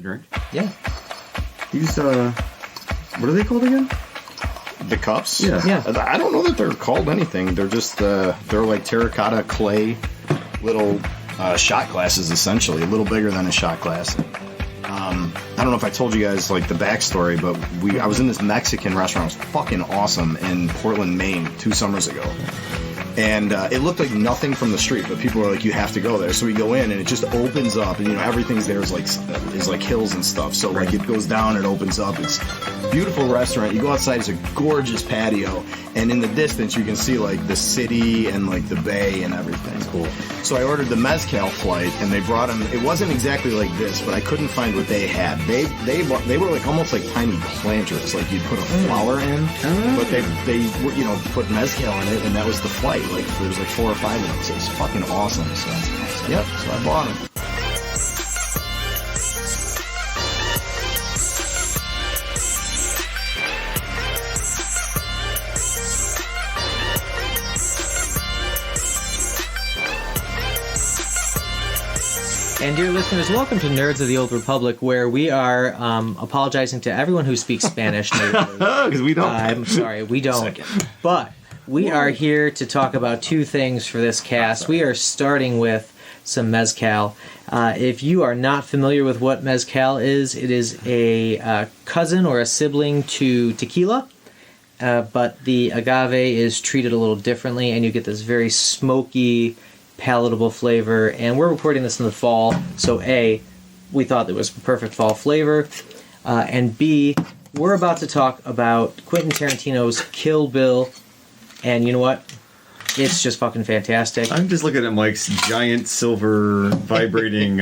A drink? Yeah. These, what are they called again? The cups? Yeah. I don't know that they're called anything. They're just, they're like terracotta clay little shot glasses, essentially. A little bigger than a shot glass. I don't know if I told you guys, like, the backstory, but I was in this Mexican restaurant. It was fucking awesome in Portland, Maine, 2 summers ago. And it looked like nothing from the street, but people were like, you have to go there. So we go in, and it just opens up, and, you know, everything's there is like hills and stuff. So, like, it goes down, it opens up. It's a beautiful restaurant. You go outside, it's a gorgeous patio, and in the distance, you can see, like, the city and, like, the bay and everything. That's cool. So I ordered the mezcal flight, and they brought them. It wasn't exactly like this, but I couldn't find what they had. They were like almost like tiny planters, like you'd put a flower in, but they you know, put mezcal in it, and that was the flight. Like there was like 4 or 5 of them, so it was fucking awesome. So yep, so I bought them. And dear listeners, welcome to Nerds of the Old Republic, where we are apologizing to everyone who speaks Spanish. Because we don't. I'm sorry, we don't. But we are here to talk about 2 things for this cast. We are starting with some mezcal. If you are not familiar with what mezcal is, it is a cousin or a sibling to tequila. But the agave is treated a little differently, and you get this very smoky, palatable flavor. And we're recording this in the fall, so A, we thought it was perfect fall flavor, and B, we're about to talk about Quintin Tarantino's Kill Bill, and you know what? It's just fucking fantastic. I'm just looking at Mike's giant silver vibrating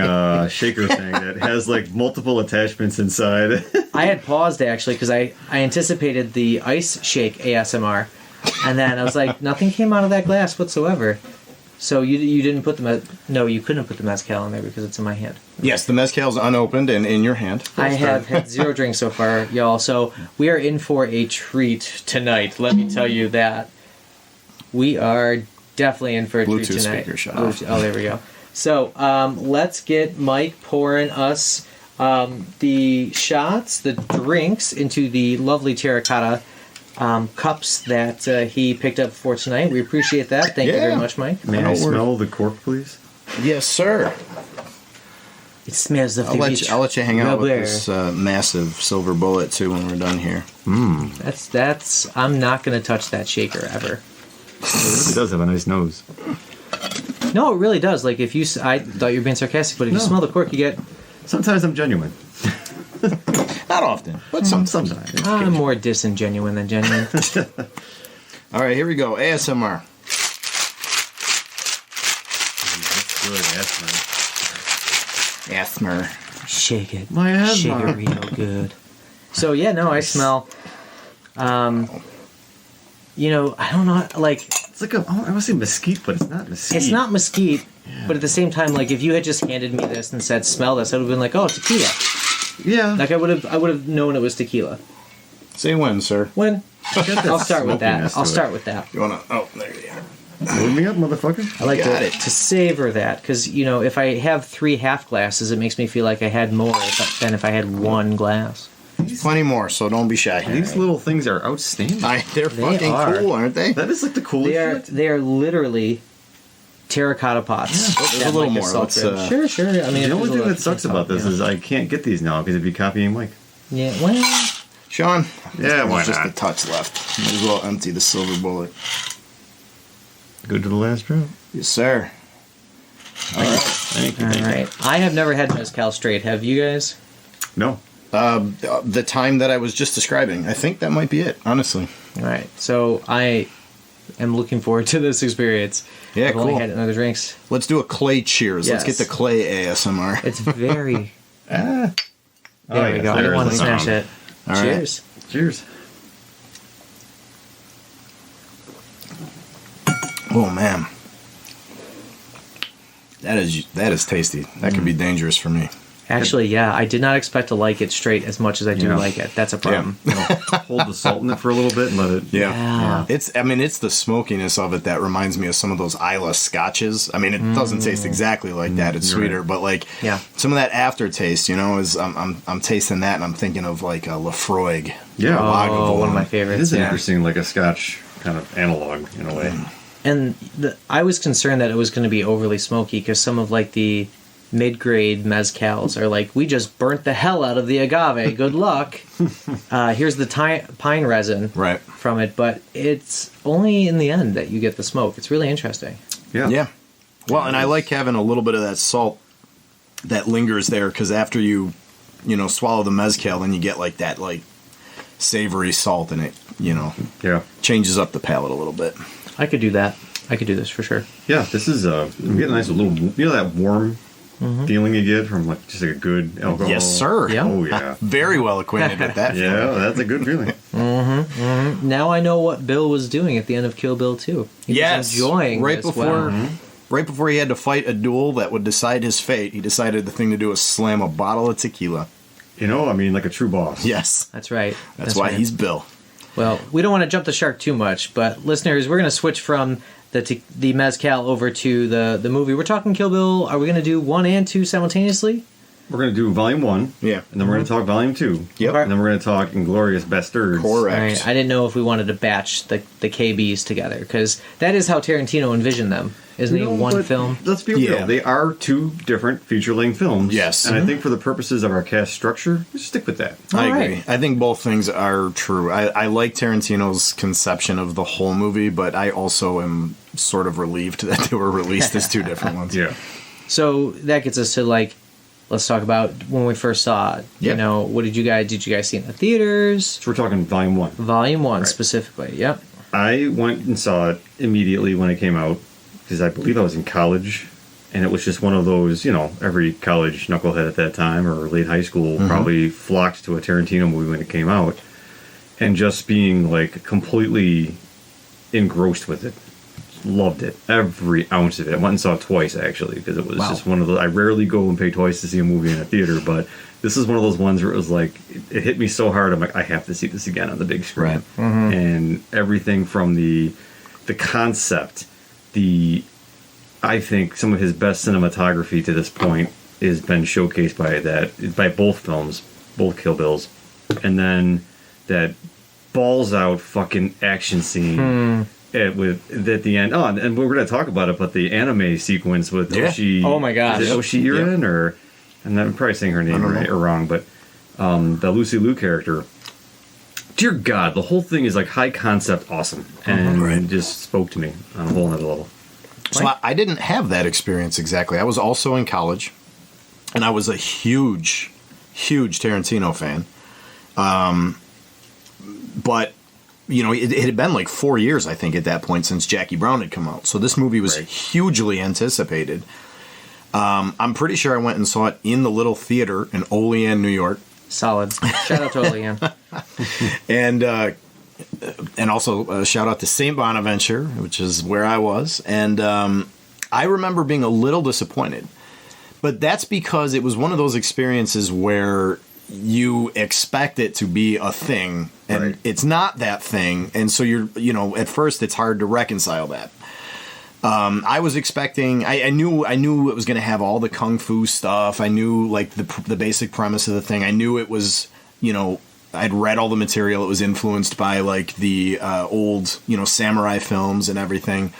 shaker thing that has like multiple attachments inside. I had paused actually because I anticipated the ice shake ASMR, and then I was like, nothing came out of that glass whatsoever. So you didn't put you couldn't put the mezcal in there because it's in my hand. Yes, the mezcal's unopened and in your hand. I have had 0 drinks so far, y'all. So we are in for a treat tonight. Let me tell you that. We are definitely in for a treat tonight. Bluetooth speaker shut off. Oh, there we go. So let's get Mike pouring us the shots, the drinks into the lovely terracotta cups that he picked up for tonight. We appreciate that. Thank you very much, Mike. May I smell the cork, please? Yes, sir. It smells of I'll let you hang out with this massive silver bullet too when we're done here. That's. I'm not going to touch that shaker ever. It does have a nice nose. No, it really does. Like if you, I thought you were being sarcastic, but if you smell the cork, you get. Sometimes I'm genuine. Not often, but sometimes. I'm more disingenuine than genuine. All right, here we go. ASMR. That's good, ASMR. Shake it. My asthma. Shake it real good. So yeah, no, I smell. You know, I don't know, like... It's like I want to say mesquite, but it's not mesquite. It's not mesquite, but at the same time, like, if you had just handed me this and said, smell this, I would have been like, oh, tequila. Yeah. Like, I would have known it was tequila. Say when, sir. When? I'll start with that. I'll start with that. You want to... Oh, there you are. Load me up, motherfucker. I like to savor that, because, you know, if I have 3 half glasses, it makes me feel like I had more than if I had 1 glass. Plenty more, so don't be shy. These little things are outstanding. They're fucking cool, aren't they? That is like the coolest shit. They are literally terracotta pots. Yeah, there's a little more. Sure. I mean, the only thing that sucks about this is I can't get these now because it'd be copying Mike. Yeah, well... Sean? Yeah, why not? There's just a touch left. Might as well empty the silver bullet. Go to the last drop. Yes, sir. All right. Thank you. All right. I have never had mezcal straight. Have you guys? No. The time that I was just describing. I think that might be it, honestly. All right. So I am looking forward to this experience. Yeah, I've cool. only had other drinks. Let's do a clay cheers. Yes. Let's get the clay ASMR. It's very... There we yes, go. I didn't want to the smash sound. it. All right. Cheers. Cheers. Oh, man. That is tasty. That could be dangerous for me. Actually, yeah, I did not expect to like it straight as much as I do like it. That's a problem. Hold the salt in it for a little bit and let it. Yeah. It's the smokiness of it that reminds me of some of those Isla scotches. I mean, it doesn't taste exactly like that. It's sweeter, but like some of that aftertaste, is I'm tasting that and I'm thinking of like a Lafroig. Yeah, one of my favorites. It is interesting, like a Scotch kind of analog in a way. And I was concerned that it was going to be overly smoky because some of like the mid-grade mezcals are like, we just burnt the hell out of the agave. Good luck. Here's the pine resin from it, but it's only in the end that you get the smoke. It's really interesting. Yeah. Well, and I like having a little bit of that salt that lingers there because after you swallow the mezcal, then you get like that like savory salt in it. Changes up the palate a little bit. I could do that. I could do this for sure. Yeah, this is I'm getting a nice little, that warm feeling you get from like just like a good alcohol. Yes, sir. Yeah. Oh yeah. Very well acquainted with that. Yeah, that's a good feeling. Now I know what Bill was doing at the end of Kill Bill 2. He was enjoying right this before. well. Right before he had to fight a duel that would decide his fate, he decided the thing to do was slam a bottle of tequila. Like a true boss. Yes. That's right. That's why he's Bill. Well, we don't want to jump the shark too much, but listeners, we're going to switch from the mezcal over to the movie. We're talking Kill Bill. Are we going to do 1 and 2 simultaneously? We're going to do Volume 1. Yeah. And then we're going to talk Volume 2. Yep. And then we're going to talk Inglorious Basterds. Correct. All right. I didn't know if we wanted to batch the KBs together, because that is how Tarantino envisioned them. Isn't he one film? Let's be real. They are 2 different feature-length films. Yes. And I think for the purposes of our cast structure, we should stick with that. I agree. I think both things are true. I like Tarantino's conception of the whole movie, but I also am sort of relieved that they were released as 2 different ones. Yeah. So that gets us to let's talk about when we first saw it. Yep. What did you guys see it in the theaters? So we're talking Volume 1. Volume 1 specifically. Yep. I went and saw it immediately when it came out, because I believe I was in college, and it was just one of those, every college knucklehead at that time, or late high school, probably flocked to a Tarantino movie when it came out, and just being, completely engrossed with it. Loved it. Every ounce of it. I went and saw it twice, actually, because it was just one of those, I rarely go and pay twice to see a movie in a theater, but this is one of those ones where it was it hit me so hard, I'm like, I have to see this again on the big screen. Right. And everything from the concept, I think some of his best cinematography to this point has been showcased by both films, both Kill Bills, and then that balls out fucking action scene at the end. Oh, and we're gonna talk about it, but the anime sequence with Oshi. Oh my gosh, is it Oshi Irin or? And I'm probably saying her name right or wrong, but the Lucy Liu character. Dear God, the whole thing is high concept, awesome, and just spoke to me on a whole nother level. So I didn't have that experience exactly. I was also in college, and I was a huge, huge Tarantino fan. But it had been 4 years, I think, at that point since Jackie Brown had come out. So this movie was hugely anticipated. I'm pretty sure I went and saw it in the little theater in Olean, New York. Solid. Shout out to Olean. And also shout out to St. Bonaventure, which is where I was. And I remember being a little disappointed. But that's because it was one of those experiences where you expect it to be a thing, and it's not that thing. And so at first it's hard to reconcile that. I was expecting. I knew it was going to have all the kung fu stuff. I knew the basic premise of the thing. I knew it was I'd read all the material. It was influenced by the old samurai films and everything.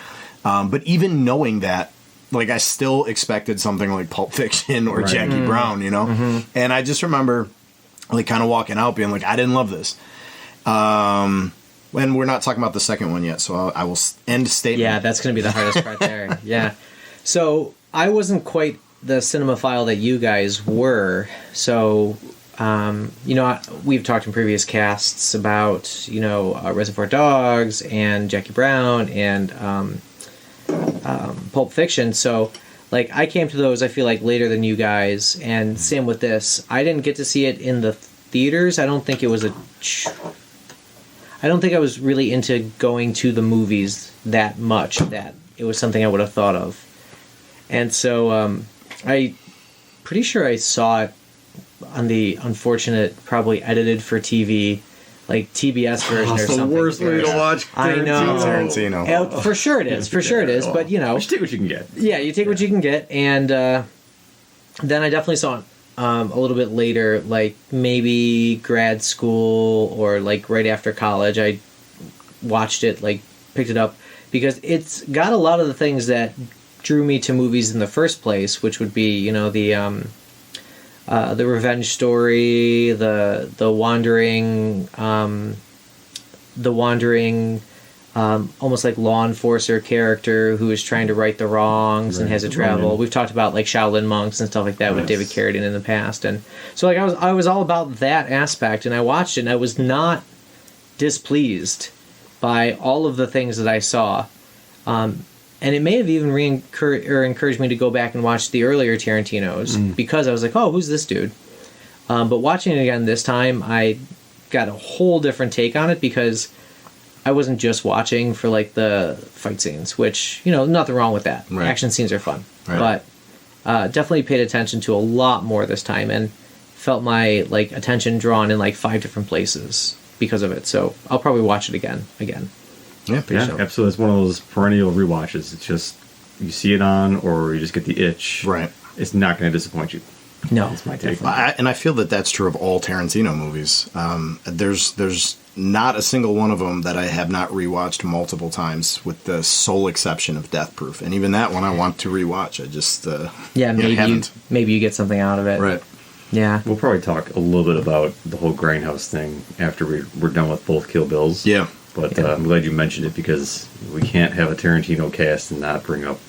But even knowing that, I still expected something like Pulp Fiction or Jackie Brown, And I just remember kind of walking out being I didn't love this. And we're not talking about the second one yet, so I will end statement. Yeah, that's going to be the hardest part there. Yeah. So I wasn't quite the cinemaphile that you guys were. So, we've talked in previous casts about, Reservoir Dogs and Jackie Brown and Pulp Fiction. So, I came to those, I feel later than you guys. And same with this. I didn't get to see it in the theaters. I don't think I was really into going to the movies that much that it was something I would have thought of. And so I'm pretty sure I saw it on the unfortunate, probably edited for TV, like TBS version or It's the something. worst way to watch I know. Tarantino. For sure it is. For sure it is. But, you know. You take what you can get. Yeah, you take what you can get. And then I definitely saw it a little bit later, like maybe grad school or like right after college. I watched it, like picked it up, because it's got a lot of the things that drew me to movies in the first place, which would be, you know, the revenge story, the wandering, almost like law enforcer character who is trying to right the wrongs and has to travel. We've talked about like Shaolin monks and stuff like that with David Carradine in the past, and so like I was all about that aspect, and I watched it and I was not displeased by all of the things that I saw. And it may have even encouraged me to go back and watch the earlier Tarantinos, because I was like, oh, who's this dude? But watching it again this time, I got a whole different take on it, because I wasn't just watching for like the fight scenes, which, you know, nothing wrong with that. Right. Action scenes are fun. Right. But definitely paid attention to a lot more this time, and felt my like attention drawn in like 5 different places because of it. So I'll probably watch it again. Yeah, Absolutely. It's one of those perennial rewatches. It's just, you see it on, or you just get the itch. Right. It's not going to disappoint you. No, That's my take. And I feel that that's true of all Tarantino movies. There's not a single one of them that I have not rewatched multiple times, with the sole exception of Death Proof. And even that one I want to rewatch. I just maybe you get something out of it. Right. Yeah. We'll probably talk a little bit about the whole Grindhouse thing after we're done with both Kill Bills. Yeah. But I'm glad you mentioned it, because we can't have a Tarantino cast and not bring up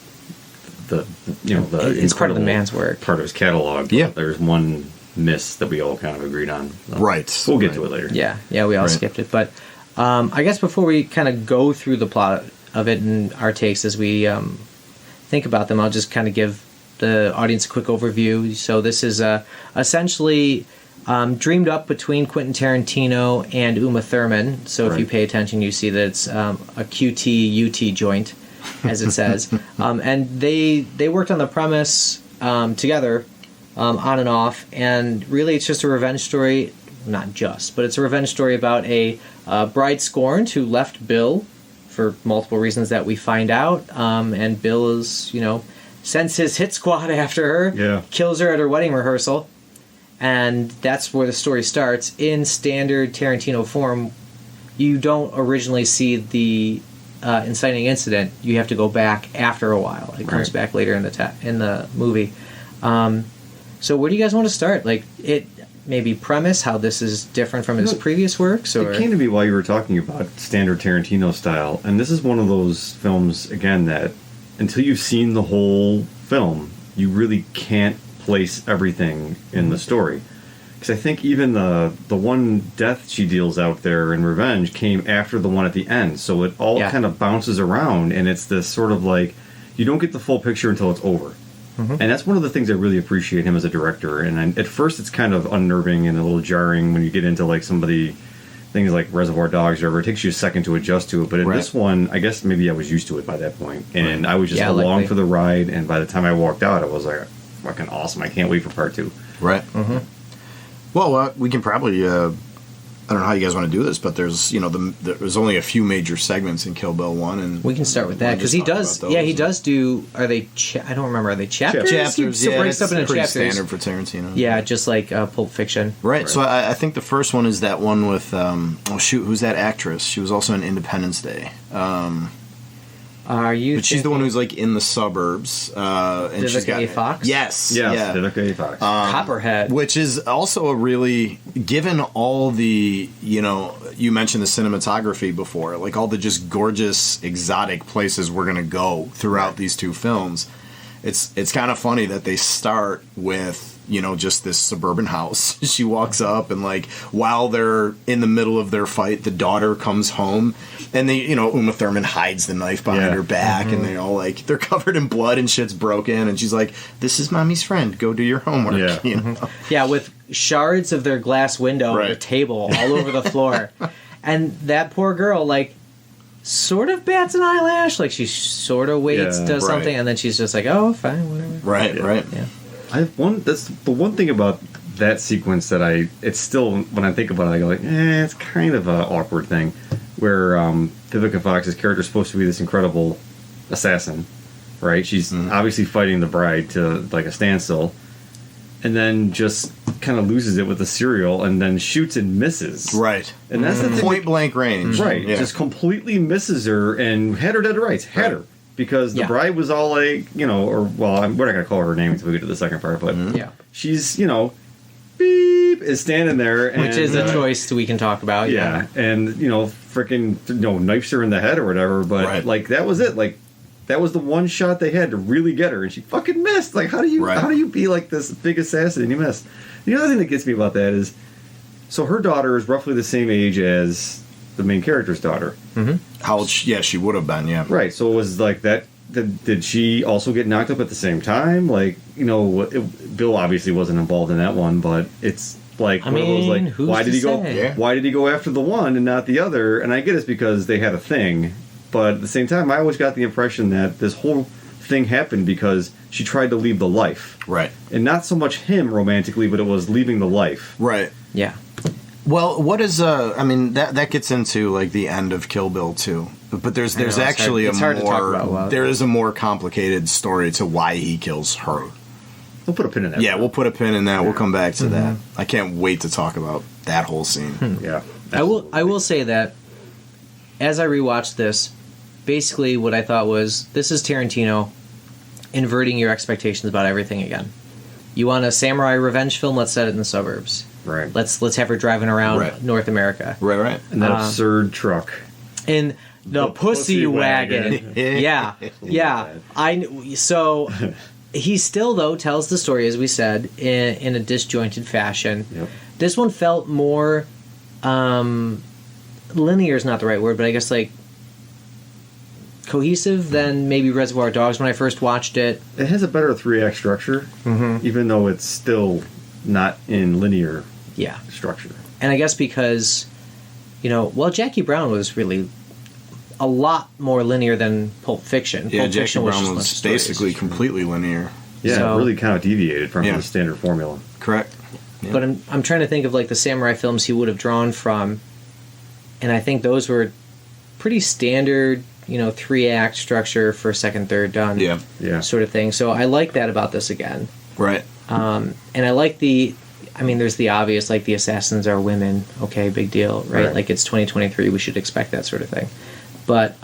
the it's part of the man's work, part of his catalog. Yeah. There's one miss that we all kind of agreed on. Right. We'll get to it later. Yeah, we all skipped it. But I guess before we kind of go through the plot of it and our takes as we think about them, I'll just kind of give the audience a quick overview. So this is essentially dreamed up between Quentin Tarantino and Uma Thurman. So if you pay attention, you see that it's a QT-UT joint, as it says. And they worked on the premise together, on and off. And really, it's just a revenge story. Not just, but it's a revenge story about a bride scorned who left Bill for multiple reasons that we find out. And Bill is, sends his hit squad after her, kills her at her wedding rehearsal. And that's where the story starts. In standard Tarantino form, you don't originally see the inciting incident. You have to go back after a while. It comes back later in the movie. So where do you guys want to start? Like, it maybe premise, how this is different from his previous works? Or? It came to me while you were talking about standard Tarantino style. And this is one of those films, again, that until you've seen the whole film, you really can't place everything in the story, because I think even the one death she deals out there in Revenge came after the one at the end, so it all kind of bounces around, and it's this sort of like, you don't get the full picture until it's over. And that's one of the things I really appreciate him as a director. And at first it's kind of unnerving and a little jarring when you get into like some of the things like Reservoir Dogs or whatever. It takes you a second to adjust to it, but in this one, I guess maybe I was used to it by that point, and I was just along for the ride, and by the time I walked out, I was like, fucking awesome. I can't wait for part 2. Right. Well, we can probably I don't know how you guys want to do this, but there's there's only a few major segments in Kill Bill 1, and we can start with that, because he does do, are they I don't remember, are they chapters? Chapters, he breaks up into pretty chapters. Standard for Tarantino. Yeah, just like Pulp Fiction. Right. So I think the first one is that one with who's that actress? She was also in Independence Day. Are you? But she's the one who's like in the suburbs, and she's got A. Fox. Yes, Vivica A. Fox. Copperhead, which is also a really, given all the you mentioned the cinematography before, like all the just gorgeous exotic places we're gonna go throughout these two films. It's kind of funny that they start with just this suburban house. She walks up, and like while they're in the middle of their fight, the daughter comes home, and they Uma Thurman hides the knife behind her back, and they all like, they're covered in blood and shit's broken, and she's like, "This is mommy's friend. Go do your homework." Yeah, with shards of their glass window on the table all over the floor, and that poor girl like sort of bats an eyelash, like she sort of waits, does something, and then she's just like, "Oh, fine, whatever." Right. Yeah. That's the one thing about that sequence that it's still, when I think about it, I go like, it's kind of an awkward thing, where Vivica Fox's character is supposed to be this incredible assassin, right? She's obviously fighting the bride to like a standstill, and then just kind of loses it with the cereal, and then shoots and misses. Right. And that's the thing. Point blank range. Right. Yeah. Just completely misses her and had her dead to rights. Had her. Because the bride was all like, we're not going to call her name until we get to the second part, but she's, beep, is standing there. And, which is a choice we can talk about. Yeah. And, freaking, knifes her in the head or whatever, but, like, that was it. Like, that was the one shot they had to really get her, and she fucking missed. Like, how do you be like this big assassin and you miss? The other thing that gets me about that is, so her daughter is roughly the same age as the main character's daughter. Mm-hmm. How old? She would have been. Yeah. Right. So it was like that. Did she also get knocked up at the same time? Like, Bill obviously wasn't involved in that one, but it's like one of those like, why did he go? Yeah. Why did he go after the one and not the other? And I get it's because they had a thing, but at the same time, I always got the impression that this whole thing happened because she tried to leave the life. Right. And not so much him romantically, but it was leaving the life. Right. Yeah. Well, what is that gets into like the end of Kill Bill too. But there's actually there is a more complicated story to why he kills her. We'll put a pin in that. Yeah, we'll put a pin in that. We'll come back to that. I can't wait to talk about that whole scene. Yeah. I will say that as I rewatched this, basically what I thought was, this is Tarantino inverting your expectations about everything again. You want a samurai revenge film? Let's set it in the suburbs. Right. Let's have her driving around North America. Right. And that absurd truck. In the pussy wagon. Yeah. So he still, though, tells the story, as we said, in a disjointed fashion. Yep. This one felt more linear is not the right word, but I guess like cohesive than maybe Reservoir Dogs when I first watched it. It has a better 3-act structure, even though it's still not in linear structure. And I guess because, Jackie Brown was really a lot more linear than Pulp Fiction. Yeah, Pulp Jackie Fiction Brown was just basically completely linear. Yeah, So- it really kind of deviated from the standard formula. Correct. Yeah. But I'm trying to think of like the samurai films he would have drawn from, and I think those were pretty standard, 3-act structure for second, third done, Yeah. sort of thing. So I like that about this again. Right. And I like there's the obvious, like the assassins are women, okay, big deal, right? Like it's 2023, we should expect that sort of thing. But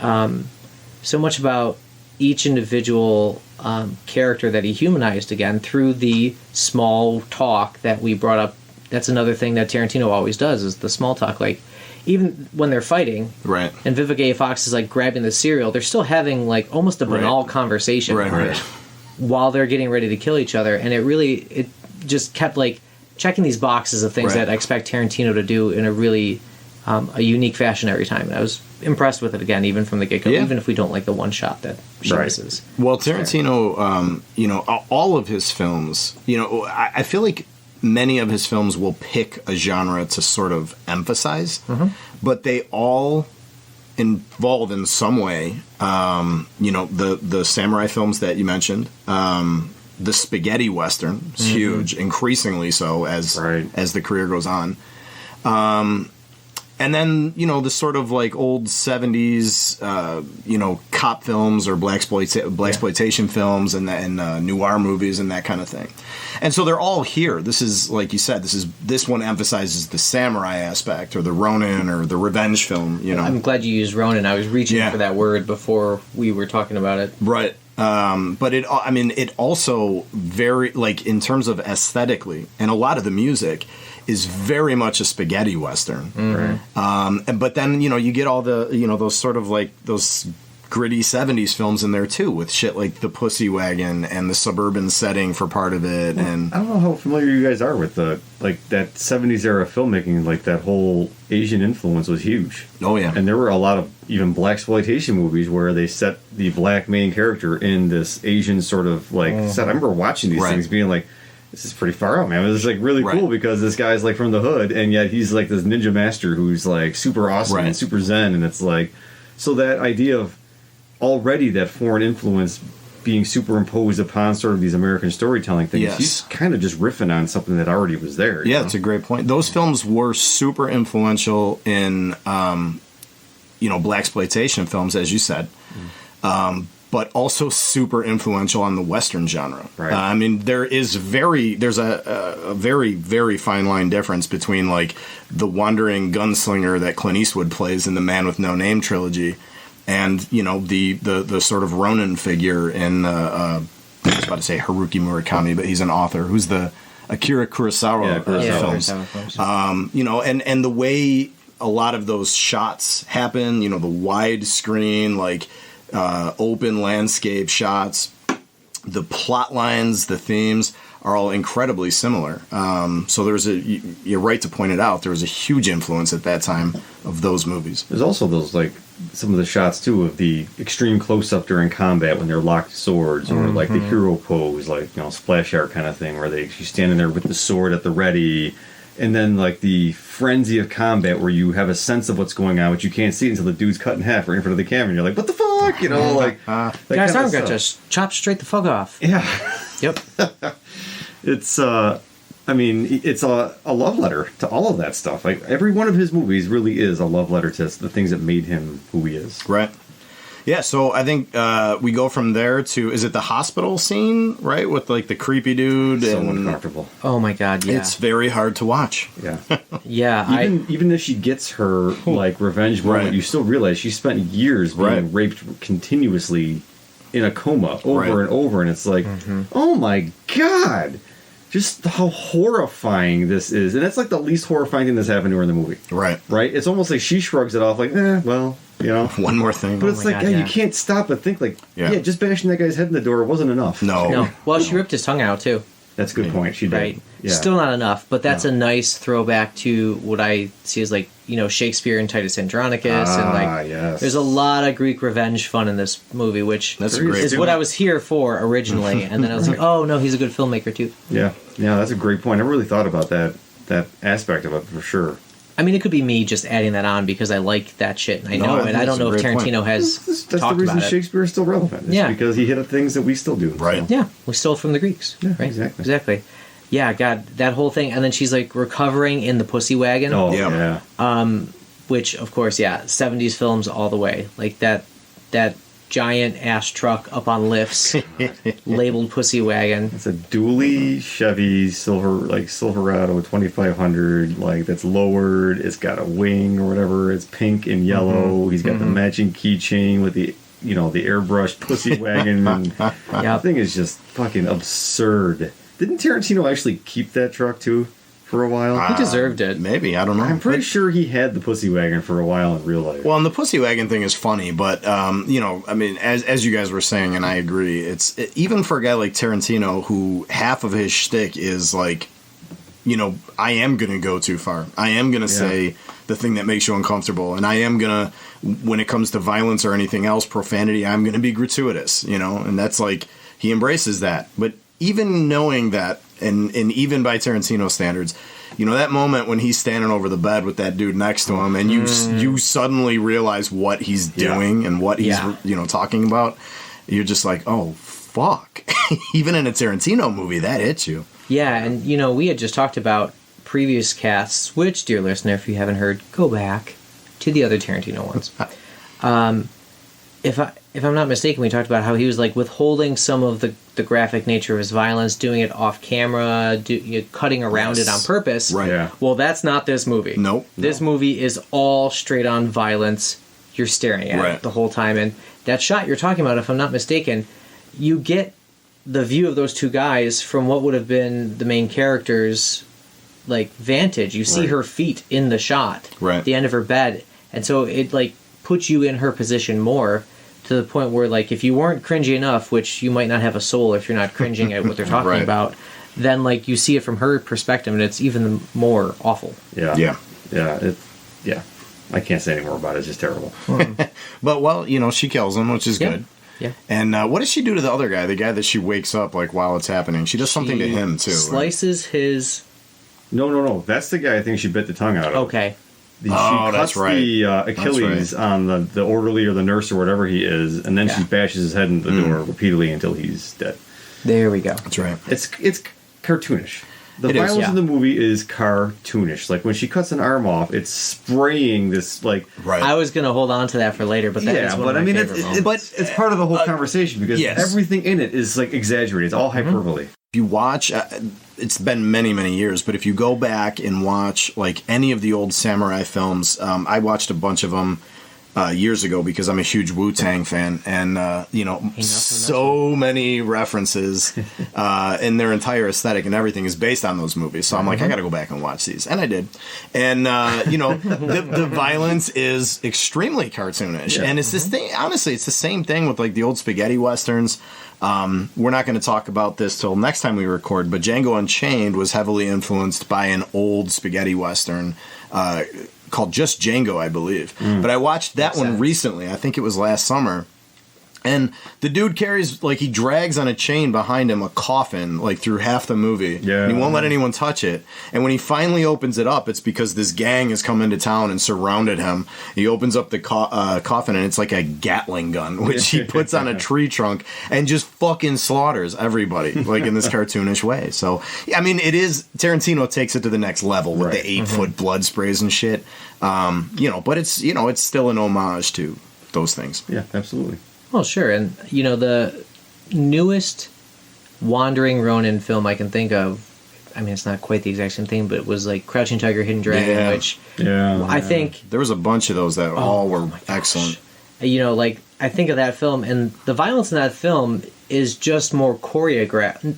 so much about each individual character that he humanized again through the small talk that we brought up. That's another thing that Tarantino always does, is the small talk. Like, even when they're fighting, Right. and Vivica Fox is like grabbing the cereal, they're still having like almost a banal conversation Right. while they're getting ready to kill each other. And it just kept like checking these boxes of things that I expect Tarantino to do in a really a unique fashion every time. And I was impressed with it again, even from the get-go, even if we don't like the one shot that she misses. Well, Tarantino, all of his films, I feel like many of his films will pick a genre to sort of emphasize, but they all involve in some way, the samurai films that you mentioned, the spaghetti western is huge, increasingly so as the career goes on. And then, the sort of like old 70s, cop films or blaxploitation films and noir movies and that kind of thing. And so they're all here. This is, like you said, this one emphasizes the samurai aspect or the Ronin or the revenge film, I'm glad you used Ronin. I was reaching for that word before we were talking about it. Right. But it also very, like, in terms of aesthetically, and a lot of the music is very much a spaghetti western. But then, you get all the, those sort of like those gritty 70s films in there too, with shit like The Pussy Wagon and the suburban setting for part of it. And I don't know how familiar you guys are with that 70s era filmmaking. Like, that whole Asian influence was huge. Oh yeah. And there were a lot of even blaxploitation movies where they set the black main character in this Asian sort of like set. I remember watching these things being like, this is pretty far out, man. It was like really cool because this guy's like from the hood, and yet he's like this ninja master who's like super awesome and super zen. And it's like, so that idea of already that foreign influence being superimposed upon sort of these American storytelling things. Yes. He's kind of just riffing on something that already was there. Yeah, that's a great point. Those films were super influential in, blaxploitation films, as you said, but also super influential on the Western genre. Right. I mean, there's a very, very fine line difference between like the wandering gunslinger that Clint Eastwood plays in the Man with No Name trilogy, and the sort of Ronin figure in I was about to say Haruki Murakami, but he's an author who's the Akira Kurosawa films. And the way a lot of those shots happen, the widescreen, like open landscape shots, the plot lines, the themes are all incredibly similar. So you're right to point it out, there was a huge influence at that time of those movies. There's also those, like, some of the shots, too, of the extreme close-up during combat when they're locked swords, or like the hero pose, like, splash art kind of thing, where she's standing there with the sword at the ready, and then, like, the frenzy of combat where you have a sense of what's going on, but you can't see it until the dude's cut in half right in front of the camera, and you're like, what the fuck? Guys, I'm going to just chop straight the fuck off. Yeah. Yep. It's, it's a love letter to all of that stuff. Like, every one of his movies really is a love letter to the things that made him who he is. Right. Yeah, so I think we go from there to, is it the hospital scene, right? With, like, the creepy dude. So uncomfortable. Oh, my God, yeah. It's very hard to watch. Yeah. Yeah. Even if she gets her, like, revenge moment, you still realize she spent years being raped continuously in a coma over and over, and it's like, oh, my God. Just how horrifying this is. And that's like the least horrifying thing that's happened to her in the movie. Right. Right? It's almost like she shrugs it off like, well, one more thing. But it's like, God, you can't stop but think like, just bashing that guy's head in the door wasn't enough. No. Well, she ripped his tongue out, too. That's a good point. She did. Right. Yeah. Still not enough, but that's a nice throwback to what I see as, like, Shakespeare and Titus Andronicus. And, like, there's a lot of Greek revenge fun in this movie, which is what I was here for originally. And then I was like, oh, no, he's a good filmmaker, too. Yeah. Yeah, that's a great point. I never really thought about that aspect of it for sure. I mean, it could be me just adding that on because I like that shit and I know it. I don't know if Tarantino has that's talked the reason about it. Shakespeare is still relevant. It's because he hit at things that we still do. Right. So. Yeah, we stole it from the Greeks. Yeah, right? exactly. Yeah, God, that whole thing. And then she's like recovering in the pussy wagon. Oh, yeah. Which, of course, 70s films all the way. Like that giant ass truck up on lifts, labeled pussy wagon. It's a dually Chevy Silverado 2500, like that's lowered. It's got a wing or whatever. It's pink and yellow. He's got the matching keychain with the the airbrush pussy wagon. And the thing is just fucking absurd. Didn't Tarantino actually keep that truck too? For a while? He deserved it. Maybe, I don't know. I'm pretty sure he had the pussy wagon for a while in real life. Well, and the pussy wagon thing is funny, but, I mean, as you guys were saying, and I agree, even for a guy like Tarantino, who half of his shtick is like, I am going to go too far. I am going to say the thing that makes you uncomfortable, and I am going to, when it comes to violence or anything else, profanity, I'm going to be gratuitous, and that's like, he embraces that. But even knowing that, and even by Tarantino standards, that moment when he's standing over the bed with that dude next to him, and you suddenly realize what he's doing and what he's talking about, you're just like, oh fuck. Even in a Tarantino movie, that hits you. Yeah, and we had just talked about previous casts, which, dear listener, if you haven't heard, go back to the other Tarantino ones. If I'm not mistaken, we talked about how he was like withholding some of the graphic nature of his violence, doing it off camera, cutting around it on purpose. Right. Yeah. Well, that's not this movie. Nope. This movie is all straight on violence. You're staring at it the whole time. And that shot you're talking about, if I'm not mistaken, you get the view of those two guys from what would have been the main character's like vantage. You see her feet in the shot. Right. The end of her bed. And so it like puts you in her position more, to the point where, like, if you weren't cringy enough, which you might not have a soul if you're not cringing at what they're talking about, then, like, you see it from her perspective, and it's even more awful. Yeah. I can't say any more about it. It's just terrible. But, well, she kills him, which is good. Yeah. And what does she do to the other guy, the guy that she wakes up, like, while it's happening? She does something to him, too. Slices his... No. That's the guy I think she bit the tongue out of. Okay. She cuts the Achilles on the orderly or the nurse or whatever he is, and then she bashes his head into the door repeatedly until he's dead. There we go. That's right. It's cartoonish. The violence in the movie is cartoonish. Like when she cuts an arm off, it's spraying this like. Right. I was gonna hold on to that for later, but that is one of my favorite moments. It's part of the whole conversation because everything in it is like exaggerated. It's all hyperbole. If you watch, it's been many, many years, but if you go back and watch like any of the old samurai films, I watched a bunch of them years ago because I'm a huge Wu-Tang fan, and so many references in their entire aesthetic and everything is based on those movies. So I'm like, I got to go back and watch these, and I did. And the violence is extremely cartoonish, and it's this thing. Honestly, it's the same thing with like the old spaghetti westerns. We're not going to talk about this till next time we record, but Django Unchained was heavily influenced by an old spaghetti western called just Django, I believe. But I watched that one recently. I think it was last summer. And the dude carries, like, he drags on a chain behind him a coffin, like, through half the movie. Yeah. And he won't let anyone touch it. And when he finally opens it up, it's because this gang has come into town and surrounded him. He opens up the coffin, and it's like a Gatling gun, which he puts on a tree trunk and just fucking slaughters everybody, like, in this cartoonish way. So, I mean, it is, Tarantino takes it to the next level with the 8-foot blood sprays and shit. But it's, it's still an homage to those things. Yeah, absolutely. Well, sure, and the newest Wandering Ronin film I can think of, I mean, it's not quite the exact same thing, but it was like Crouching Tiger, Hidden Dragon, which I think... There was a bunch of those that all were excellent. I think of that film, and the violence in that film is just more choreographed.